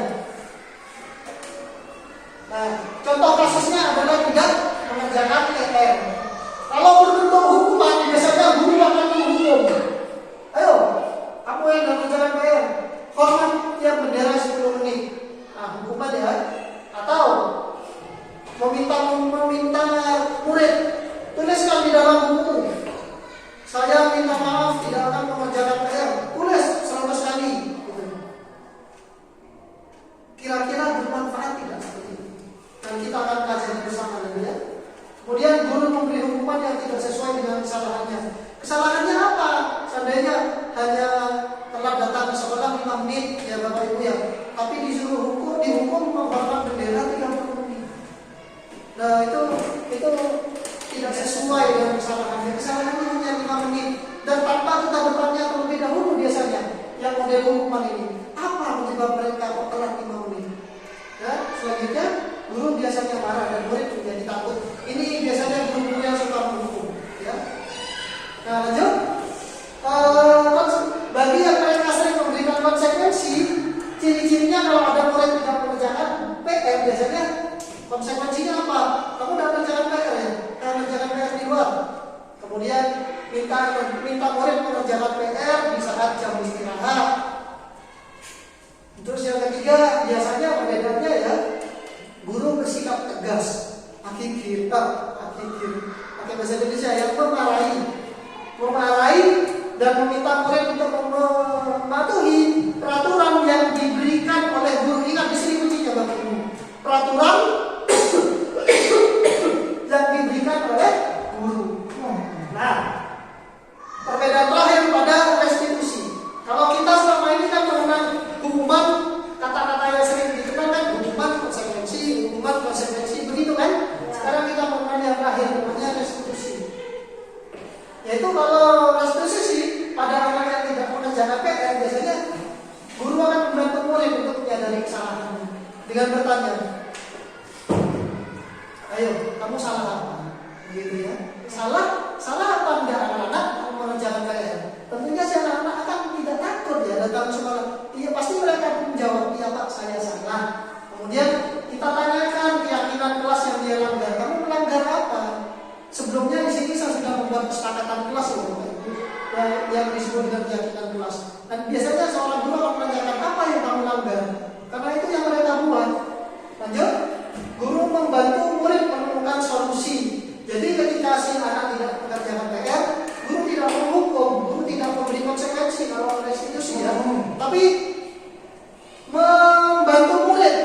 Nah, contoh kasusnya adalah tidak mengerjakan PR. Kalau berbentuk hukuman, biasanya guru akan menghukum. Ayo, kamu yang tidak mengerjakan PR, hormat tiap bendera 10 menit. Nah, hukuman ya. Atau meminta murid tuliskan di dalam buku, saya minta maaf tidak akan mengerjakan PR. Tulis 100 kali. Kira-kira bermanfaat tidak seperti itu? Dan kita akan pelajari bersama lagi ya. Kemudian guru memberi hukuman yang tidak sesuai dengan kesalahannya. Kesalahannya apa? Seandainya hanya telat datang ke sekolah 5 menit ya Bapak Ibu ya, tapi disuruh dihukum membakar bendera 30 menit. Nah itu tidak sesuai dengan kesalahannya. Kesalahannya hanya 5 menit. Dan tanpa kita bertanya terlebih dahulu biasanya yang model hukuman ini, apa menyebab mereka kok telat 5 menit? Ya, selanjutnya guru biasanya marah dan murid menjadi takut. Ini biasanya guru-guru yang suka menghukum. Ya. Nah lanjut, bagi yang mereka sering memberikan konsekuensi, ciri-cirinya kalau ada murid tidak mengerjakan PR, biasanya konsekuensinya apa? Kamu tidak mengerjakan PR ya? Mengerjakan PR di luar. Kemudian minta murid mengerjakan PR di saat jam istirahat. Terus yang ketiga, biasanya perbedaannya ya, guru bersikap tegas, pakai bahasa Indonesia yang memarahi dan meminta murid untuk mematuhi peraturan yang diberikan oleh guru. Ingat di sini kuncinya Bapak Ibu. Peraturan yang diberikan oleh guru. Nah, perbedaan terakhir pada restitusi. Kalau kita selama ini kan mengenal hukuman, kata-kata yang sering dikenal kan hukuman konsekuensi, begitu kan? Sekarang kita mengenal yang terakhir namanya restitusi. Yaitu kalau restitusi sih pada anak yang tidak mengerjakan PR, biasanya guru akan membantu murid untuk menyadari kesalahannya dengan bertanya, ayo kamu salah apa? Begitu ya. Salah apa enggak? saya salah. Kemudian kita tanyakan keyakinan kelas yang dia langgar. Kamu melanggar apa? Sebelumnya di sini saya sudah membuat kesepakatan kelas loh, yang disebut dengan keyakinan kelas. Dan biasanya seorang guru akan menanyakan apa yang kamu langgar, karena itu yang mereka buat. Lanjut, guru membantu murid menemukan solusi. Jadi ketika si anak tidak mengerjakan PR, guru tidak menghukum, guru tidak memberi konsekuensi kalau restitusi ya, tapi membantu murid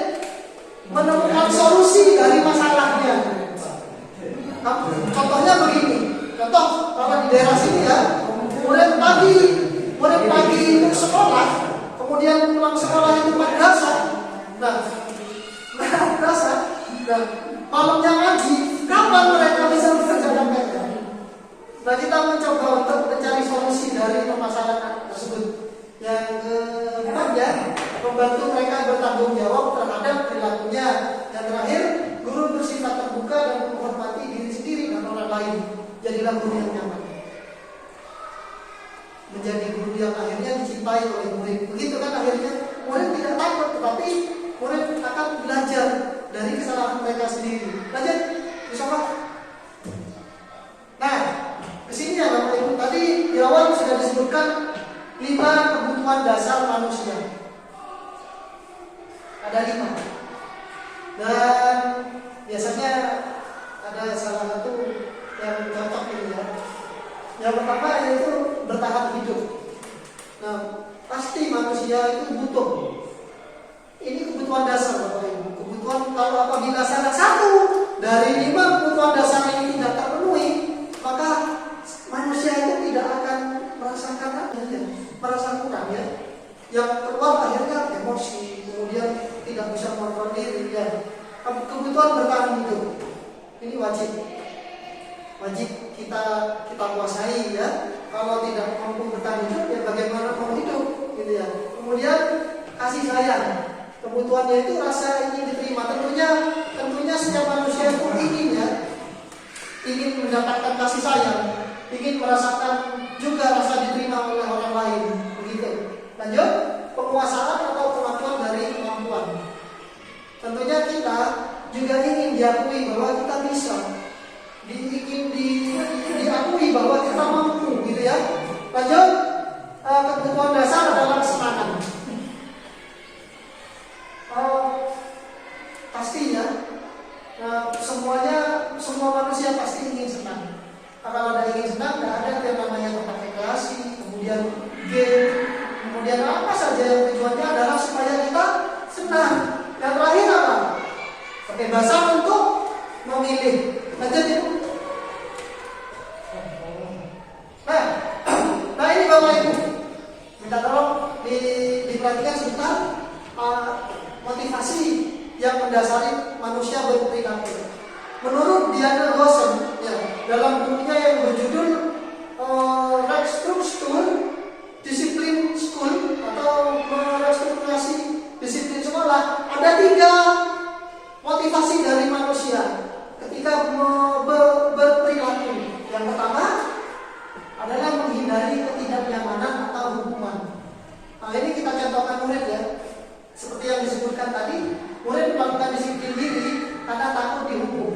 menemukan solusi dari masalahnya. Nah, contohnya begini, contoh kalau di daerah sini ya, murid pagi itu sekolah, kemudian pulang sekolah itu madrasah. Nah, malamnya ngaji, kapan mereka bisa mengerjakan PR? Nah, kita mencoba untuk mencari solusi dari permasalahan tersebut. Yang keempat ya, membantu mereka bertanggung jawab terhadap perilakunya. Yang terakhir, guru bersifat terbuka dan menghormati diri sendiri dan orang lain. Jadilah guru yang nyaman. Menjadi guru yang akhirnya dicintai oleh murid. Begitu kan akhirnya murid tidak takut, tetapi murid akan belajar dari kesalahan mereka sendiri. Belajar, insya. Nah, kesini ya Bapak Ibu, tadi di awal sudah disebutkan 5 kebutuhan dasar manusia. Ada 5. Dan biasanya ada salah satu yang cocok ini ya. Yang pertama yaitu bertahan hidup. Nah, pasti manusia itu butuh. Ini kebutuhan dasar Bapak Ibu. Kebutuhan, kalau apabila salah satu dari 5 kebutuhan dasar ini tidak terpenuhi, maka manusia itu tidak akan merasakan apa ya, merasa kurang ya. Yang keluar akhirnya emosi, kemudian tidak bisa mengontrol diri ya. Kebutuhan bertahan hidup ini wajib kita kuasai ya. Kalau tidak mampu bertahan hidup ya bagaimana mau hidup gitu ya. Kemudian kasih sayang, kebutuhannya itu rasa ingin diterima. Tentunya setiap manusia itu ingin mendapatkan kasih sayang, ingin merasakan juga rasa diterima oleh orang lain begitu. Lanjut, penguasaan atau pengakuan dari kemampuan. Tentunya kita juga ingin diakui bahwa kita bisa, ingin diakui bahwa kita mampu gitu ya. Lanjut, kebutuhan dasar adalah kesenangan. Pasti ya, semua manusia pasti ingin senang. Kalau ada ingin senang, tidak ada yang namanya tempat rekreasi, kemudian game, kemudian apa saja yang tujuannya adalah supaya kita senang. Yang terakhir apa? Kebebasan untuk memilih. Lanjut ya. Nah ini Bapak Ibu, minta tolong diperhatikan sebentar motivasi yang mendasari manusia berperilaku. Menurut Diana Lawson, ya, dalam bukunya yang berjudul Restruktur Disiplin School atau merestrukturasi disiplin sekolah, ada 3 motivasi dari manusia ketika berperilaku. Yang pertama adalah menghindari ketidaknyamanan atau hukuman. Nah ini kita contohkan murid ya. Seperti yang disebutkan tadi, murid melakukan disiplin diri karena takut dihukum.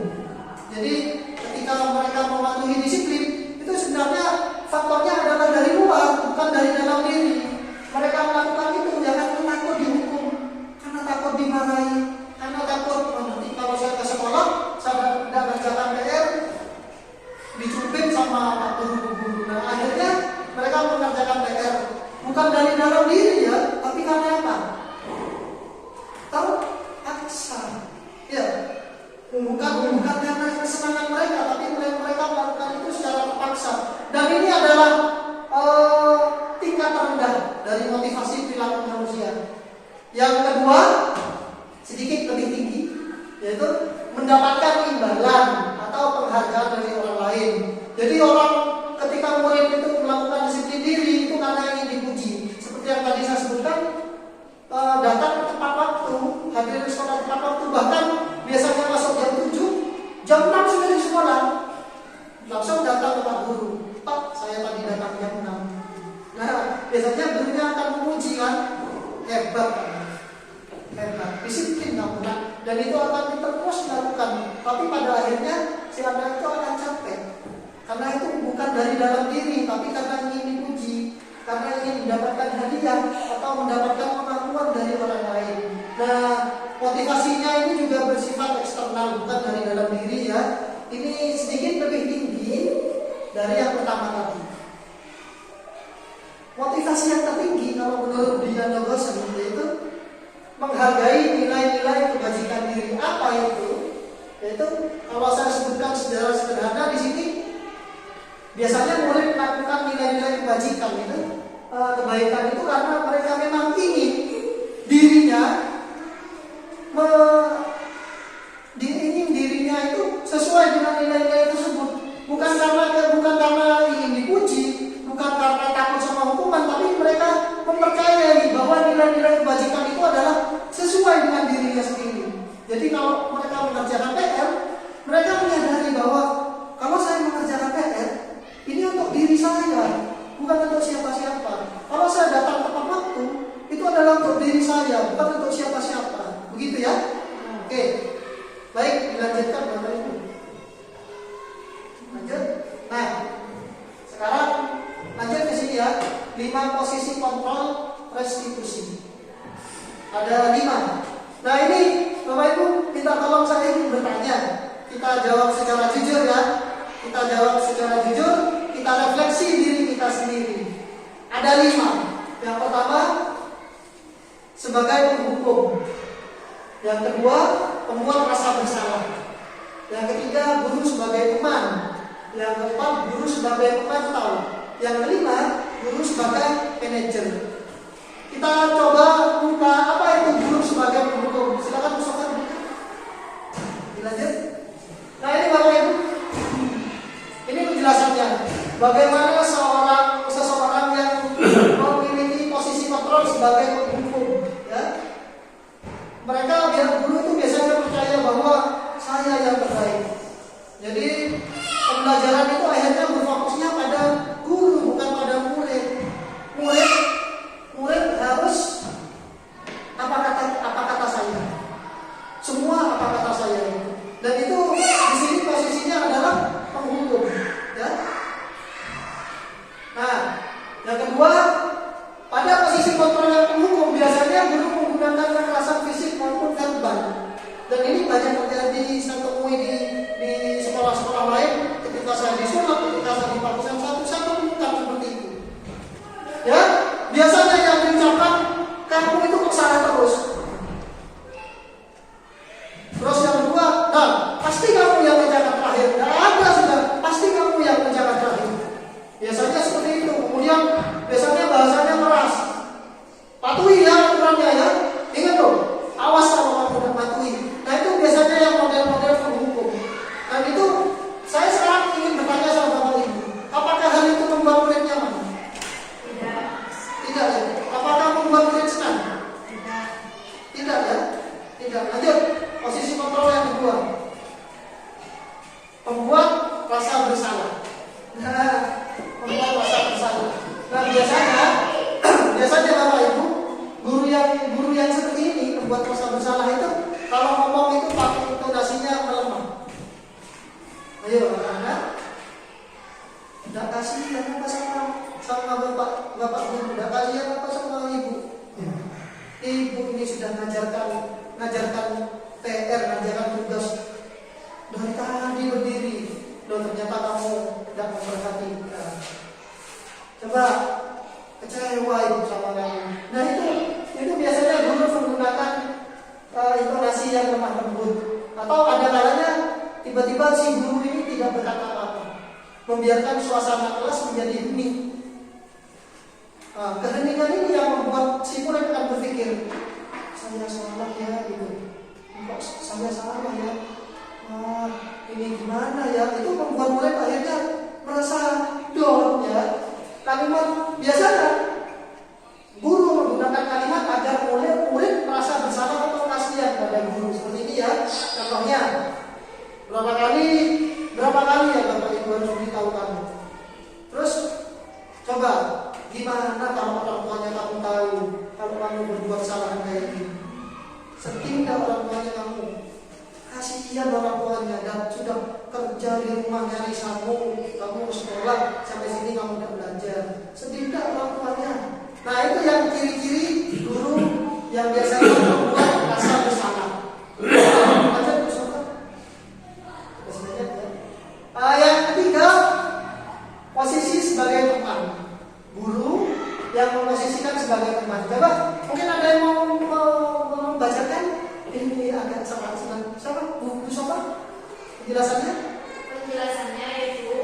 Jadi ketika mereka mematuhi disiplin, itu sebenarnya faktornya adalah dari luar, bukan dari dalam diri. Mereka melakukan itu jangan takut dihukum, karena takut dimarahi, karena takut nanti kalau saya ke sekolah, saya tidak mengerjakan PR, dicubit sama pak guru. Nah akhirnya mereka mengerjakan PR bukan dari dalam diri ya, tapi karena apa? Paksa, ya, bukan karena kesenangan mereka, tapi mereka melakukan itu secara terpaksa. Dan ini adalah tingkat terendah dari motivasi perilaku manusia. Yang kedua, sedikit lebih tinggi, yaitu mendapatkan imbalan atau penghargaan dari orang lain. Jadi orang ketika murid itu melakukan disiplin diri itu karena ingin dipuji. Seperti yang tadi saya sebutkan, datang tepat waktu, hadir di sekolah tepat waktu, bahkan biasanya masuk jam 7, jam 6 sudah di sekolah, langsung datang ke Pak Guru, Pak saya tadi datang jam 6. Nah biasanya gurunya akan memuji kan, hebat. hebat, disiplin kamu nak, dan itu akan kita terus lakukan. Tapi pada akhirnya si anak itu akan capek, karena itu bukan dari dalam diri, tapi karena ingin dipuji, karena ingin mendapatkan hadiah atau mendapatkan pengakuan dari orang lain. Nah, motivasinya ini juga bersifat eksternal, bukan dari dalam diri ya. Ini sedikit lebih tinggi dari yang pertama tadi. Motivasi yang tertinggi kalau menurut Dian Nogosen yaitu menghargai nilai-nilai kebajikan diri. Apa itu? Yaitu kalau saya sebutkan secara sederhana di sini, biasanya murid melakukan nilai-nilai kebajikan itu, kebaikan itu karena mereka memang ingin dirinya ingin dirinya itu sesuai dengan nilai-nilai tersebut, bukan karena ingin dipuji, bukan karena takut sama hukuman, tapi mereka mempercayai bahwa nilai-nilai kebajikan itu adalah sesuai dengan dirinya sendiri. Jadi kalau mereka mengerjakan PR, mereka menyadari bahwa kalau saya mengerjakan PR ini untuk diri saya, bukan untuk siapa-siapa. Kalau saya datang tepat waktu, itu adalah untuk diri saya, bukan untuk siapa-siapa. Begitu ya? Oke. Baik, dilanjutkan Bapak Ibu. Lanjut. Nah, sekarang lanjut ke sini ya. 5 posisi kontrol restitusi. Ada 5. Nah ini Bapak Ibu minta tolong saya ingin bertanya. Kita jawab secara jujur ya. Kita jawab secara jujur. Kita refleksi diri kita sendiri. Ada 5. Yang pertama, sebagai penghukum. Yang kedua, pembuat rasa bersalah. Yang ketiga, guru sebagai teman. Yang keempat, guru sebagai pemantau. Yang kelima, guru sebagai manajer. Kita coba buka apa itu guru sebagai penghukum. Silakan usulkan. Dilanjut. Nah ini Bapak Ibu, ini penjelasannya. Bagaimana seseorang yang memiliki posisi kontrol sebagai penghukum, ya? Mereka guru itu biasanya percaya bahwa saya yang terbaik. Jadi pembelajaran itu akhirnya berfokusnya pada guru, bukan pada murid. Murid harus apa kata saya. Semua apa kata saya itu. Dan itu di sini posisinya adalah penghukum, ya. Nah, yang kedua, pada posisi kontrol yang penghukum biasanya guru menggunakan kekerasan fisik maupun verbal. Dan ini banyak terjadi, saya temui di sekolah-sekolah lain. Ketika saya disulap, ketika saya di Pakusan saya temukan seperti itu. Ya, biasanya yang diucapkan, kamu itu kok salah terus. Terus yang kedua, nah, pasti kamu yang menjaga terakhir. Nah, ada sudah, pasti kamu yang menjaga terakhir. Biasanya seperti itu. Kemudian biasanya bahasanya keras. Patuhi ya aturannya ya. Ingat loh, awas kalau kamu tidak patuhi. Nah itu biasanya yang model-model penghukum. Dan itu saya sekarang ingin bertanya sama Bapak Ibu, apakah hal itu membuat murid nyaman? Tidak. Tidak ya. Apakah membuat murid senang? Tidak. Tidak ya. Tidak. Lanjut. Posisi kontrol yang kedua, membuat rasa bersalah. Nah, membuat rasa bersalah. Nah biasanya Bapak Ibu, guru yang seperti ini membuat rasa bersalah itu kalau ngomong itu pakai intonasinya melemah. Ayo anak-anak, tidak kasihan apa sama bapak guru, tidak kasihan apa sama ibu. Ibu ini sudah ngajarkan PR, ngajarkan tugas dari tadi berdiri. Loh ternyata kamu tidak memperhatikan. Coba kecewa ibu sama kamu. Nah itu biasanya guru menggunakan intonasi yang lemah lembut. Atau ada kalanya tiba-tiba si guru ini tidak berkata apa-apa, membiarkan suasana kelas menjadi hening. Keheningan ini yang membuat si murid akan berpikir, saya salah ya gitu. Kok saya salah ya? Ini gimana ya? Itu membuat murid akhirnya merasa down ya. Kalimat biasanya guru menggunakan kalimat agar murid merasa bersalah atau kasihan pada guru. Seperti ini ya. Contohnya, berapa kali ya Bapak Ibu harus beritahu kamu. Terus coba gimana kalau orang tuanya kamu tahu kalau kamu berbuat salah kayak gini? kasihan orang tuanya dan sudah kerja di rumah nyari sapu, kamu sekolah sampai sini kamu udah belajar, sedih tak orang tuanya. Nah itu yang ciri-ciri guru yang biasanya membuat rasa bersalah. Aja bersalah. Yang ketiga, posisi sebagai teman. Guru yang memposisikan sebagai teman. Coba mungkin ada yang mau membacakan? Ini agak senang. Siapa? Bu siapa? Penjelasannya? Penjelasannya yaitu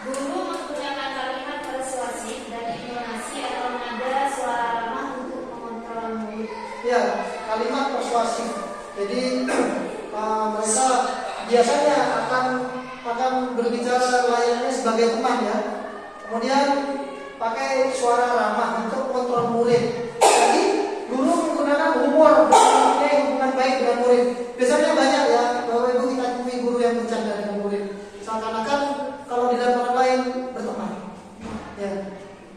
guru menggunakan kalimat persuasif dan intonasi atau nada suara ramah untuk mengontrol murid. Ya, kalimat persuasif. Jadi mereka biasanya akan berbicara layaknya sebagai teman ya. Kemudian pakai suara ramah untuk mengontrol murid. Jadi guru menggunakan humor mempunyai hubungan baik dengan murid. Biasanya banyak ya, Bapak Ibu kita temui guru yang bercanda dengan murid. Seakan-akan kalau dilihat orang lain berteman. Ya.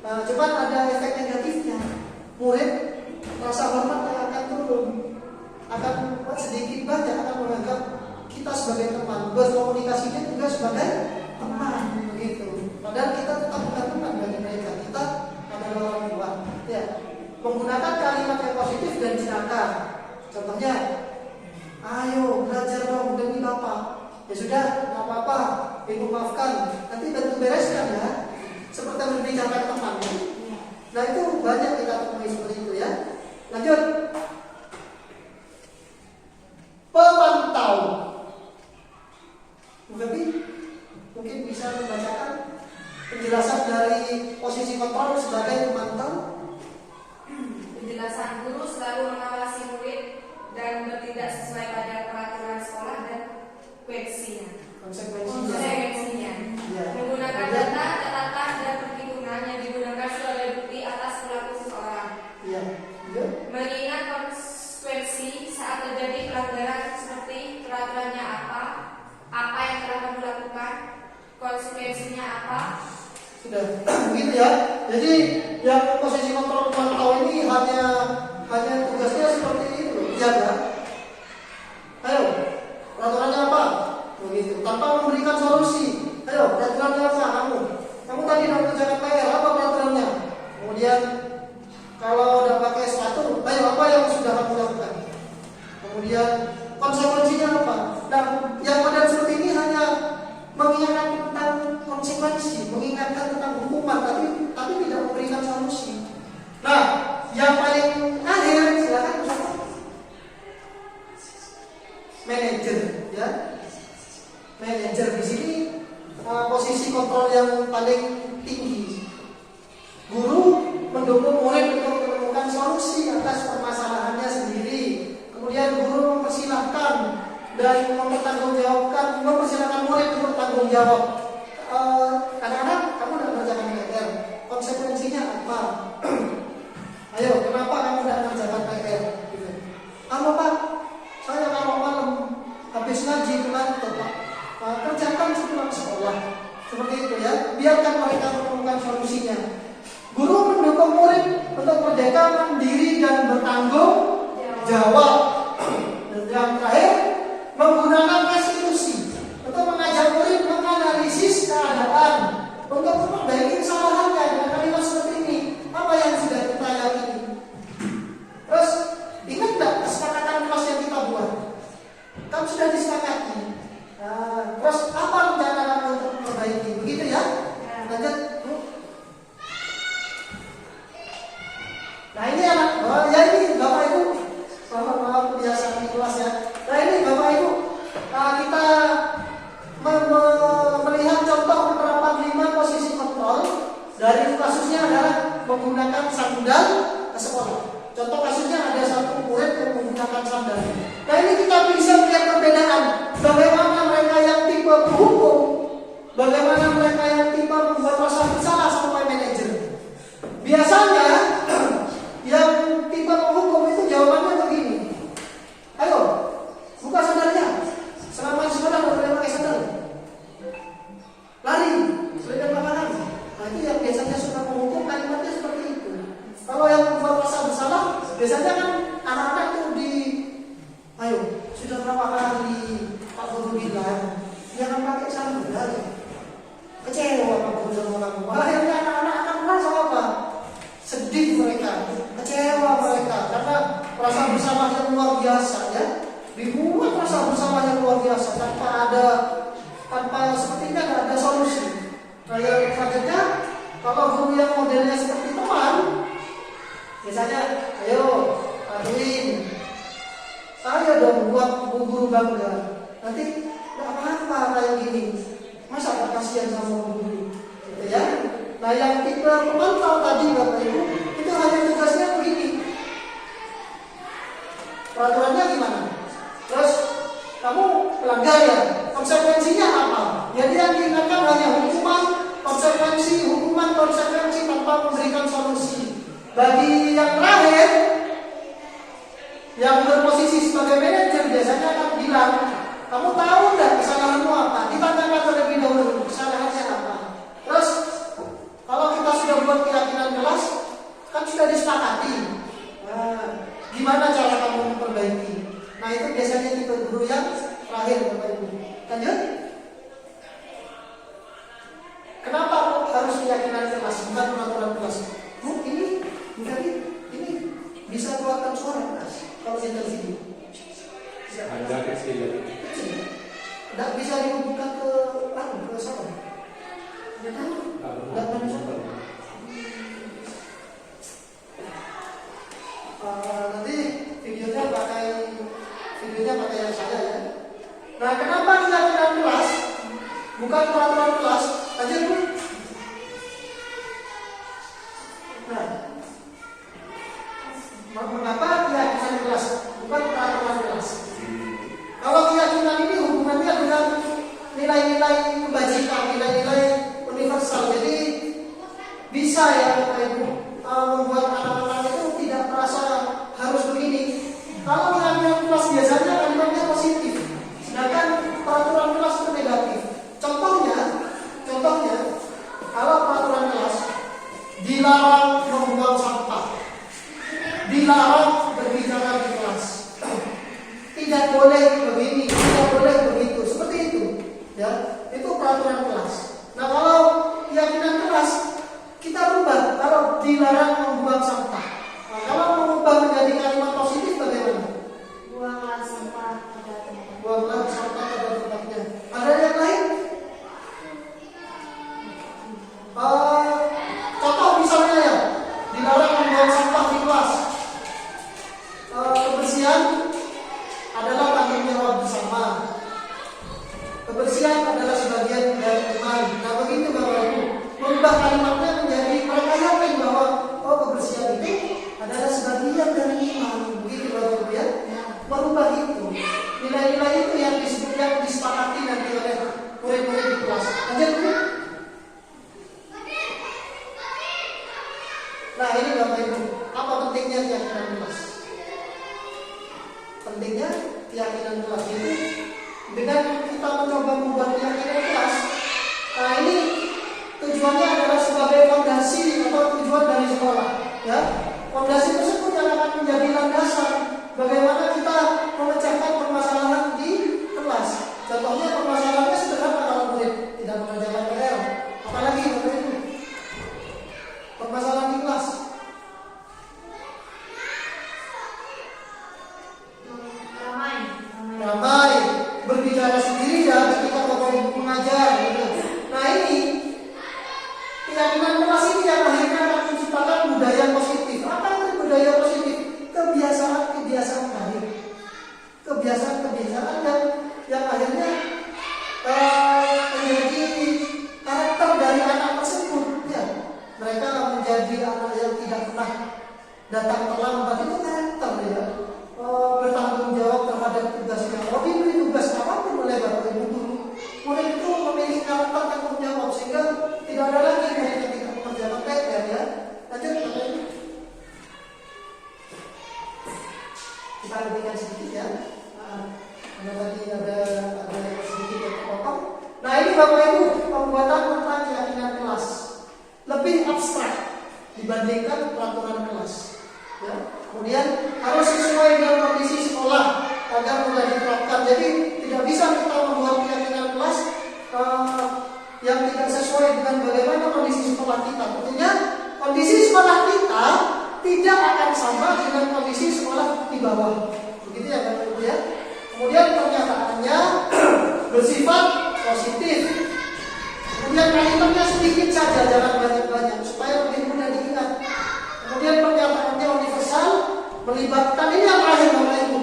Cuman ada efek negatifnya. Murid rasa hormatnya akan turun, akan sedikit banyak akan menganggap kita sebagai teman, berkomunikasinya juga sebagai teman begitu. Padahal kita tetap bukan teman bagi mereka, kita adalah orang tua. Ya, menggunakan kalimat yang positif dan jenaka. Contohnya, ayo belajar dong demi bapak. Ya sudah, nggak apa-apa, ibu maafkan, nanti bantu bereskan ya. Seperti berbicara teman. Nah itu banyak kita temui seperti itu ya. Lanjut. Pemantau. Mungkin bisa membacakan penjelasan dari posisi kontrol sebagai pemantau. Penjelasan guru selalu mengawasi murid dan bertindak sesuai pada peraturan sekolah dan konsekuensinya. Ya. Menggunakan data, catatan, dan perhitungan yang digunakan sebagai bukti atas perilaku seseorang. Ya. Ya. Mengingat konsekuensi saat terjadi pelanggaran seperti peraturannya apa yang telah kamu lakukan, konsekuensinya apa. Sudah begitu ya. Jadi yang posisi kontrol pemantau ini hanya tugasnya seperti itu, jaga. Ayo, peraturannya apa? Begitu. Tanpa memberikan solusi. Ayo, peraturannya apa? Kamu tadi udah mengerjakan PR, apa peraturannya? Kemudian kalau udah pakai sepatu, ayo apa yang sudah kamu lakukan? Kemudian konsekuensinya apa? Nah, yang model seperti ini hanya mengingatkan tentang konsekuensi, mengingatkan tentang hukuman, tapi tidak memberikan solusi. Nah, yang paling akhir silakan manajer, ya. Manajer di sini posisi kontrol yang paling tinggi. Guru mendukung murid untuk menemukan solusi atas permasalahannya sendiri. Kemudian guru mempersilahkan dan mempersilahkan murid untuk tanggung jawab. Kadang-kadang kamu tidak mengerjakan PR, konsekuensinya apa? Ayo, kenapa kamu tidak mengerjakan PR? Gitu. Pak, saya kalau malam habis ngaji ngantuk Pak, kerjakan sepulang sekolah. Seperti itu ya, biarkan mereka menemukan solusinya. Guru mendukung murid untuk merdeka, mandiri dan bertanggung jawab. Dan yang terakhir, menggunakan restitusi untuk mengajak murid menganalisis keadaan untuk memperbaiki kesalahannya dengan kalimat seperti ini. Apa yang sudah kita yakini? Terus ingat nggak kesepakatan kelas yang kita buat? Kan sudah disepakati. Terus apa rencana kamu untuk memperbaiki? Begitu ya? Lanjut. Nah ini anak, ini Bapak Ibu, maaf kebiasaan di kelas ya. Nah ini Bapak Ibu, kita melihat contoh penerapan 5 posisi kontrol. Dari kasusnya adalah menggunakan sandal ke sekolah. Contoh kasusnya ada satu murid yang menggunakan sandal. Nah ini kita bisa melihat perbedaan. Bagaimana mereka yang tipe penghukum, bagaimana mereka yang tipe membuat rasa bersalah sampai manajer. Biasanya yang tipe penghukum itu jawabannya begini. Ayo, buka sandalnya. Selama di sekolah nggak boleh pakai sandal. Lari, selipkan makanan. Nah itu yang biasanya suka menghukum, kalimatnya seperti itu. Kalau yang membuat rasa bersalah, biasanya kan anak-anak itu ayo sudah berapa kali Pak rasa bersama yang luar biasa tanpa sepertinya nggak ada solusi. Nah, yang selanjutnya kalau guru yang modelnya seperti teman, misalnya, ayo aduin, saya dong buat guru bangga. Nanti nggak apa-apa kayak gini, masa nggak kasihan sama guru, gitu ya. Nah, yang tipe pemantau tadi Bapak Ibu, itu hanya tugasnya begini. Peraturannya gimana? Terus kamu pelanggar ya, konsekuensinya apa? Jadi yang diingatkan hanya hukuman, konsekuensi tanpa memberikan solusi. Bagi yang terakhir, yang berposisi sebagai manajer biasanya akan bilang, kamu tahu nggak kesalahanmu apa? Ditanyakan terlebih dahulu kesalahannya apa. Terus kalau kita sudah buat keyakinan kelas, kan sudah disepakati. Nah, gimana cara kamu memperbaiki? Nah, itu biasanya tipe guru yang terakhir Bapak Ibu. Lanjut. Kenapa kok harus keyakinan kelas, bukan peraturan kelas? Bu, ini bisa keluarkan suara keras kalau interview. Ada kecil. Tidak bisa dibuka ke siapa? Tidak tahu. Tidak tahu siapa. Nanti videonya pakai yang saya ya. Nah, kenapa keyakinan kelas bukan peraturan kelas? Lanjut Bu. Nah, mengapa keyakinan kelas bukan peraturan kelas? Kalau keyakinan ini hubungannya dengan nilai-nilai kebajikan, nilai-nilai universal. Jadi bisa ya Bapak Ibu membuat anak-anak itu tidak merasa harus begini. Kalau keyakinan kelas biasanya kalimatnya positif, sedangkan peraturan kelas itu negatif. Contohnya, kalau peraturan kelas dilarang membuang sampah, dilarang berbicara di kelas, tidak boleh begini, tidak boleh begitu, seperti itu, ya, itu peraturan kelas. Nah, kalau keyakinan kelas kita rubah, kalau dilarang membuang sampah. Nah, kalau mengubah menjadi kalimat positif bagaimana? Buanglah sampah pada tempatnya. Buanglah sampah pada tempatnya. Ada yang lain? Contoh misalnya ya, dilarang membuang sampah di kelas. Kebersihan adalah tanggung jawab bersama. Kebersihan adalah sebagian dari iman. Nah, begitu Bapak Ibu. Merubah kalimatnya menjadi mereka yakin bahwa kebersihan itu adalah sebagian dari iman. Begitu Bapak Ibu ya. Merubah itu. Nilai-nilai itu yang disepakati nanti oleh murid-murid di kelas. Lanjut Bu. Nah, ini Bapak Ibu, apa pentingnya keyakinan kelas? Pentingnya keyakinan kelas itu dengan kita mencoba membuat keyakinan kelas. Nah, ini tujuannya adalah sebagai fondasi atau tujuan dari sekolah, ya. Fondasi tersebut yang akan menjadi landasan bagaimana kita memecahkan permasalahan di kelas. Contohnya permasalahannya sederhana kalau murid tidak mengerjakan PR, apalagi Bapak Ibu, permasalahan di kelas. Ramai, berbicara sendiri ya ketika Bapak Ibu mengajar gitu. Nah, ini keyakinan kelas ini yang akhirnya akan menciptakan budaya positif. Apa itu budaya positif? Kebiasaan baik, kebiasaan yang akhirnya menjadi karakter dari anak tersebut ya. Mereka menjadi anak yang tidak pernah datang terlambat, itu karakter ya. Bertanggung jawab terhadap tugasnya. Kalau diberi tugas apapun oleh Bapak Ibu guru, murid itu memiliki karakter tanggung jawab sehingga tidak ada lagi murid yang tidak mengerjakan PR ya. Lanjut Bapak Ibu. Kita lebihkan sedikit ya. Karena tadi ada sedikit yang terpotong. Nah, ini Bapak Ibu pembuatan tentang keyakinan kelas lebih abstrak dibandingkan peraturan kelas. Ya. Kemudian harus sesuai dengan kondisi sekolah agar mudah diterapkan. Jadi tidak bisa kita membuat keyakinan kelas yang tidak sesuai dengan bagaimana kondisi sekolah kita. Tentunya kondisi sekolah kita tidak akan sama dengan kondisi sekolah di bawah. Begitu ya Bapak Ibu ya. Kemudian pernyataannya bersifat positif. Kemudian kalimatnya sedikit saja, jangan banyak-banyak supaya lebih mudah diingat. Kemudian pernyataannya universal, melibatkan, ini yang terakhir Bapak Ibu,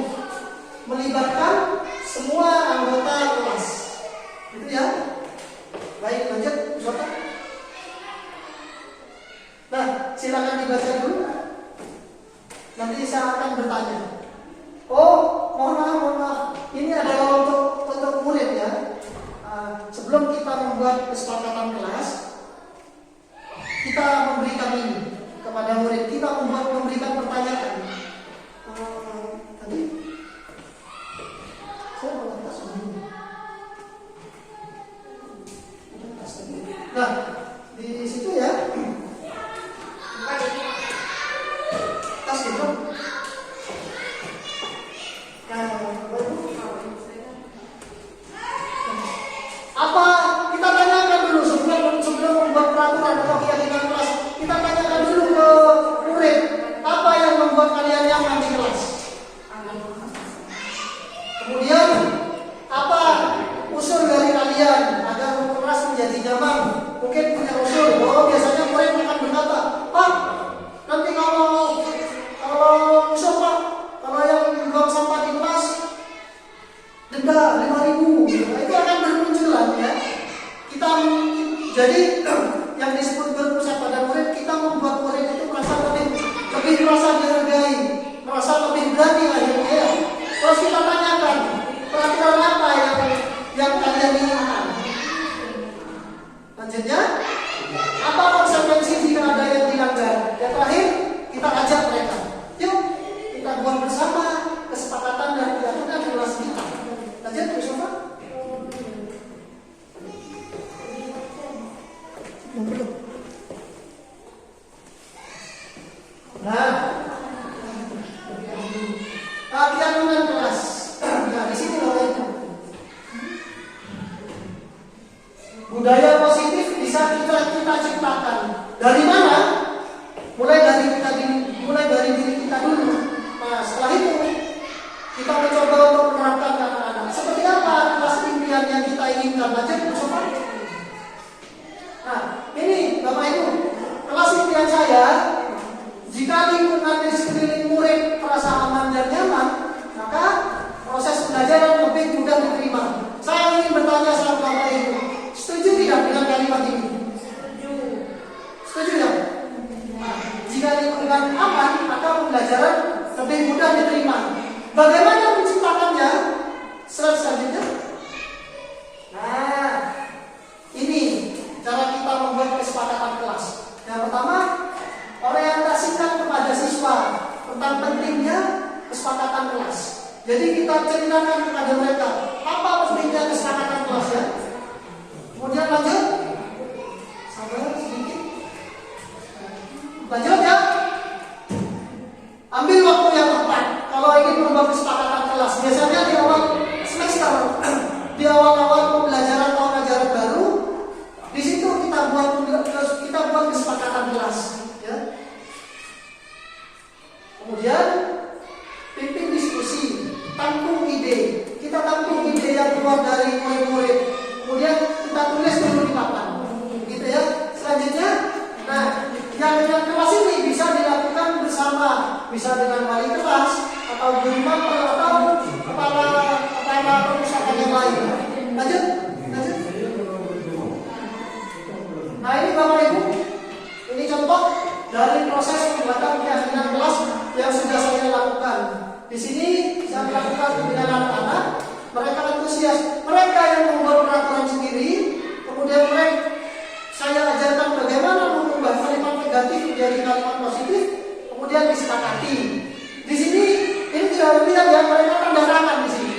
melibatkan semua anggota kelas. Gitu ya. Baik, lanjut Bapak. Nah, silakan dibaca dulu. Nanti saya akan bertanya. Oh, mohon maaf. Ini adalah untuk murid ya. Sebelum kita membuat kesepakatan kelas, kita memberikan ini kepada murid. Kita memberikan pertanyaan. Tadi saya bawa tas dulu. Nah, di situ ya. Tas itu. Apa kita tanyakan dulu sebelum membuat peraturan atau keyakinan kelas, kita tanyakan dulu ke murid, apa yang membuat kalian nyaman di kelas. Kemudian apa usul dari kalian agar kelas menjadi nyaman? Mungkin punya usul. Oh, biasanya murid akan berkata, Pak, nanti kalau usul Pak, kalau yang buang sampah di kelas denda 5.000, itu akan bermunculan ya. Kita jadi yang disebut berpusat pada murid, kita membuat murid itu merasa lebih merasa dihargai, merasa lebih berani akhirnya ya. Terus kita tanyakan peraturan apa yang kalian inginkan. Lanjutnya, apa konsekuensi jika ada yang dilanggar? Yang terakhir, kita ajak mereka, yuk kita buat bersama kesepakatan dan keyakinan kelas kita. Lanjut, Mustafa. Nah, keyakinan kelas. Nah, di sini Bapak Ibu. Budaya positif bisa kita ciptakan. Dari mana? Mulai dari diri kita dulu. Nah, setelah itu kita mencoba untuk menerapkan ke anak-anak. Seperti apa kelas impian yang kita inginkan? Lanjut, coba. Nah, ini Bapak Ibu, kelas impian saya, jika lingkungan di sekeliling murid merasa aman dan nyaman, maka proses belajar lebih mudah diterima. Saya ingin bertanya sama Bapak Ibu, setuju tidak dengan kalimat ini? Setuju ya? Nah, jika lingkungan aman, maka pembelajaran lebih mudah diterima. Bagaimana menciptakannya? Slide selanjutnya. Nah, ini cara kita membuat kesepakatan kelas. Yang pertama, orientasikan kepada siswa tentang pentingnya kesepakatan kelas. Jadi kita ceritakan kepada mereka apa pentingnya kesepakatan kelas ya. Kemudian lanjut, sabar sedikit. Lanjut ya. Ambil waktu yang tepat kalau ingin membuat kesepakatan kelas. Biasanya di awal semester, di awal-awal pembelajaran tahun ajaran baru, di situ kita buat kesepakatan kelas. Ya. Kemudian pimpin diskusi, tampung ide. Kita tampung ide yang keluar dari murid-murid. Kemudian kita tulis dulu di papan. Gitu ya. Selanjutnya, nah, yang kelas ini bisa dilakukan bersama, bisa dengan wali kelas atau guru mapel atau kepala perpustakaan yang lain. Lanjut. Nah, ini Bapak Ibu, ini contoh dari proses pembuatan keyakinan kelas yang sudah saya lakukan. Di sini saya melakukan dengan anak-anak, mereka antusias, mereka yang membuat peraturan sendiri, kemudian saya ajarkan bagaimana mengubah kalimat negatif menjadi kalimat positif, kemudian disepakati. Di sini ini tidak lihat ya, mereka tanda tangan di sini.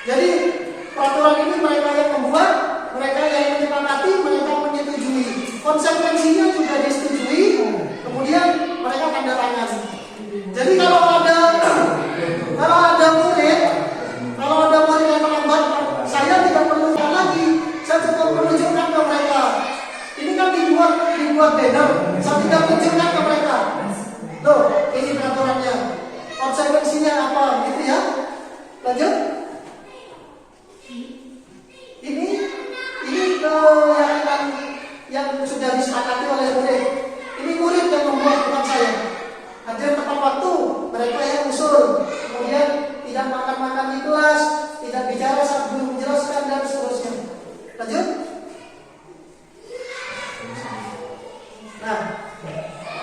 Jadi peraturan ini mereka yang membuat, mereka yang menyepakati, mereka menyetujui. Konsekuensinya juga disetujui, kemudian mereka tanda tangan. Jadi kalau ada murid yang terlambat, saya tidak perlu lagi, saya cukup menunjukkan ke mereka. Ini kan dibuat banner, saya tidak tunjukkan ke mereka. Loh, ini peraturannya. Konsekuensinya apa, gitu ya? Lanjut. Nah,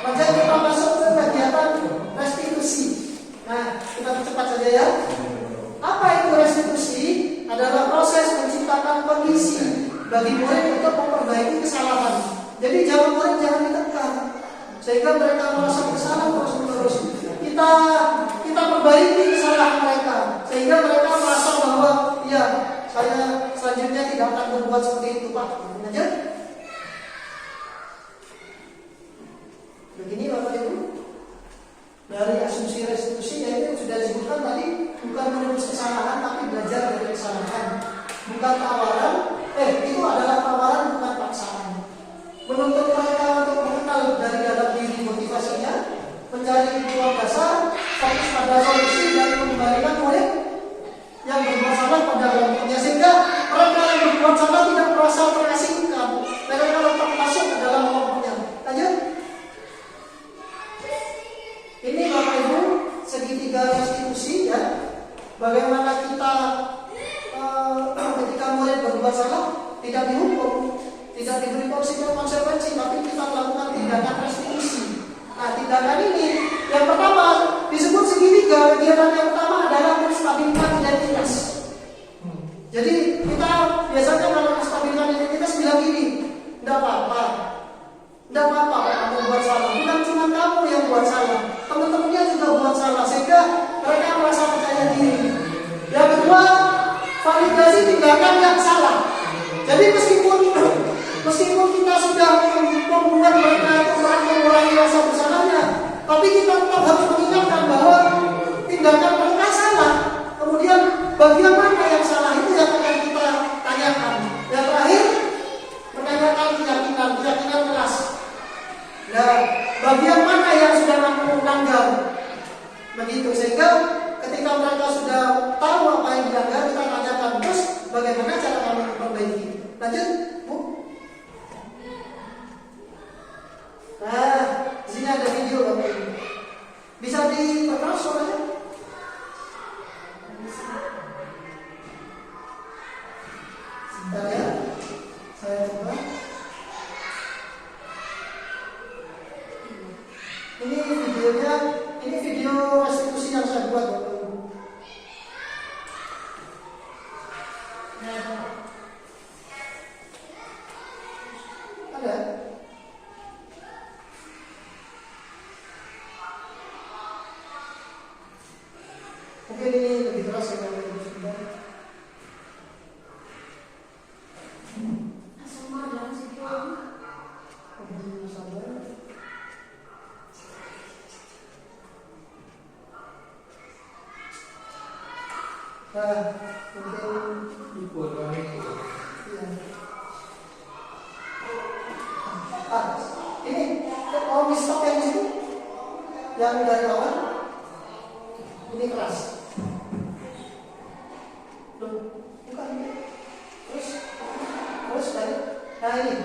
maka kita masuk ke kegiatan restitusi. Nah, kita cepat saja ya. Apa itu restitusi? Adalah proses menciptakan kondisi bagi murid untuk memperbaiki kesalahan. Jadi murid jangan ditekan sehingga mereka merasa bersalah terus-menerus. Kita perbaiki kesalahan mereka sehingga mereka merasa bahwa ya, saya selanjutnya tidak akan berbuat seperti itu, Pak. Aja. Begini Bapak Ibu, dari asumsi restitusi yaitu yang sudah disebutkan tadi, bukan menebus kesalahan tapi belajar dari kesalahan. Bukan tawaran, itu adalah tawaran bukan paksaan. Menuntut mereka untuk mengenal dari dalam diri motivasinya, mencari peluang dasar, fokus pada solusi dan mengembalikan murid yang bermasalah pada kelompoknya sehingga mereka yang berbuat salah tidak merasa terasingkan. Mereka tetap masuk ke dalam kelompoknya. Lanjut. Ini Bapak Ibu segitiga restitusi ya. Bagaimana kita ketika murid berbuat salah tidak dihukum, tidak diberi konsekuensi, tapi kita melakukan tindakan restitusi. Nah, tindakan ini yang pertama disebut segitiga. Kegiatan yang pertama adalah menstabilkan identitas. Jadi kita biasanya kalau menstabilkan identitas bilang gini, tidak apa-apa kamu buat salah. Bukan cuma kamu yang buat salah, teman-temannya juga buat salah sehingga mereka merasa percaya diri. Yang kedua, validasi tindakan yang salah. Jadi meskipun kita sudah membuat mereka itu mengurangi rasa bersalahnya, tapi kita tetap harus mengingatkan bahwa tindakan mereka salah. Kemudian bagian mana yang salah itu yang akan kita tanyakan. Yang terakhir, menanyakan keyakinan keras. Nah, bagian mana yang sudah mampu melanggar? Begitu sehingga ketika mereka sudah tahu apa yang dilanggar, kita tanyakan terus bagaimana cara kami memperbaiki. Lanjut, Bu. Nah, di sini ada video Bapak Ibu. Bisa diperkeras suaranya? Sebentar ya. Saya coba. Ini videonya, ini video restitusi yang saya buat Bapak Ibu. Ada? Mungkin ini lebih keras ya Bapak Ibu sebentar. Nah, mungkin ini mistok yang itu yang dari awal ini keras. Bukan ini. Terus dari nah ini.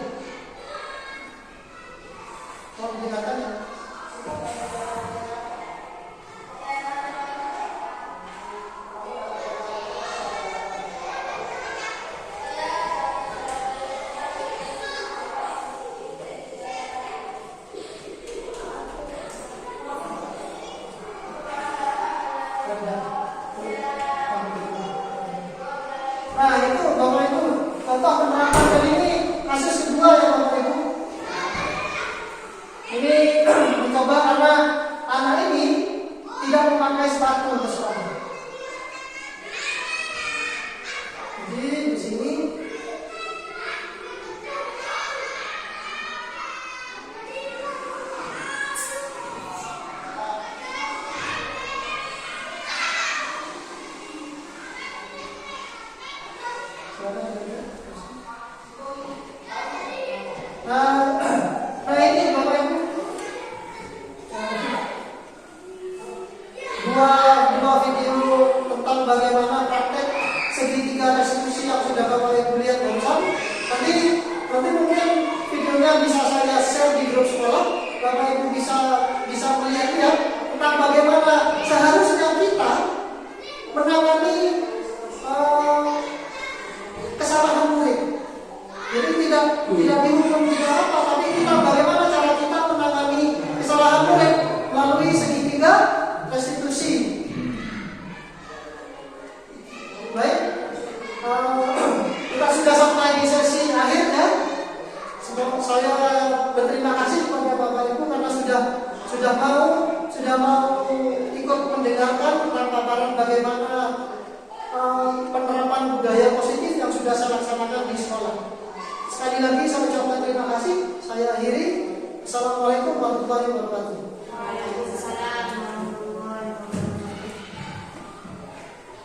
Mau dikatakan ya? Nah itu Bapak Ibu, contoh penerapan dari ini kasus kedua ya Bapak Ibu. Ini dicoba karena anak ini tidak memakai sepatu ke sekolah. Jadi di sini nah ini Bapak Ibu dua video tentang bagaimana praktek segitiga restitusi yang sudah Bapak Ibu lihat barusan. Nanti mungkin videonya bisa saya share di grup sekolah. Bapak Ibu bisa melihat tentang bagaimana seharusnya kita menangani kesalahan murid. Jadi tidak dihukum tidak apa, tapi kita bagaimana cara kita akhirnya saya berterima kasih kepada Bapak Ibu karena sudah mau ikut mendengarkan tentang paparan bagaimana penerapan budaya positif yang sudah saya laksanakan di sekolah. Sekali lagi saya ucapkan terima kasih. Saya akhiri. Assalamualaikum warahmatullahi wabarakatuh. Waalaikumsalam warahmatullahi wabarakatuh.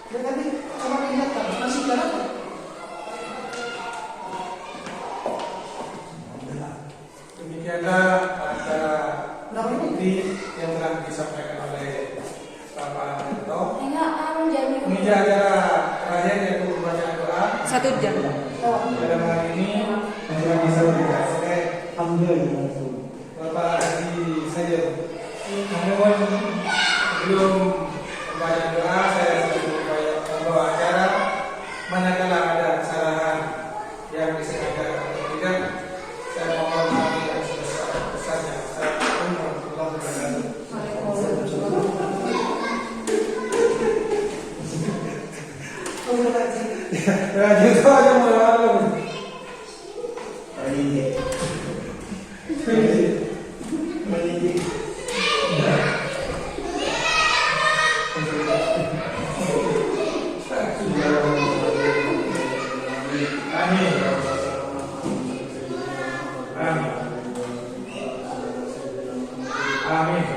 Jadi coba dilihat kan masih jalan. Demikianlah antara Berapa ini? bukti yang telah disampaikan oleh Bapak Anto. Menuju acara terakhir yaitu pembacaan doa. 1 jam. Pada malam ini telah disampaikan oleh Bapak Haji Sayyid. Namun sebelum pembacaan doa saya sedang membawa acara. Manakala ada kesalahan yang disengaja atau tidak, saya mohon maaf yang sebesar-besarnya. Assalamualaikum warahmatullahi wabarakatuh. Ya, gitu aja malam. Amin. Amin. Amin.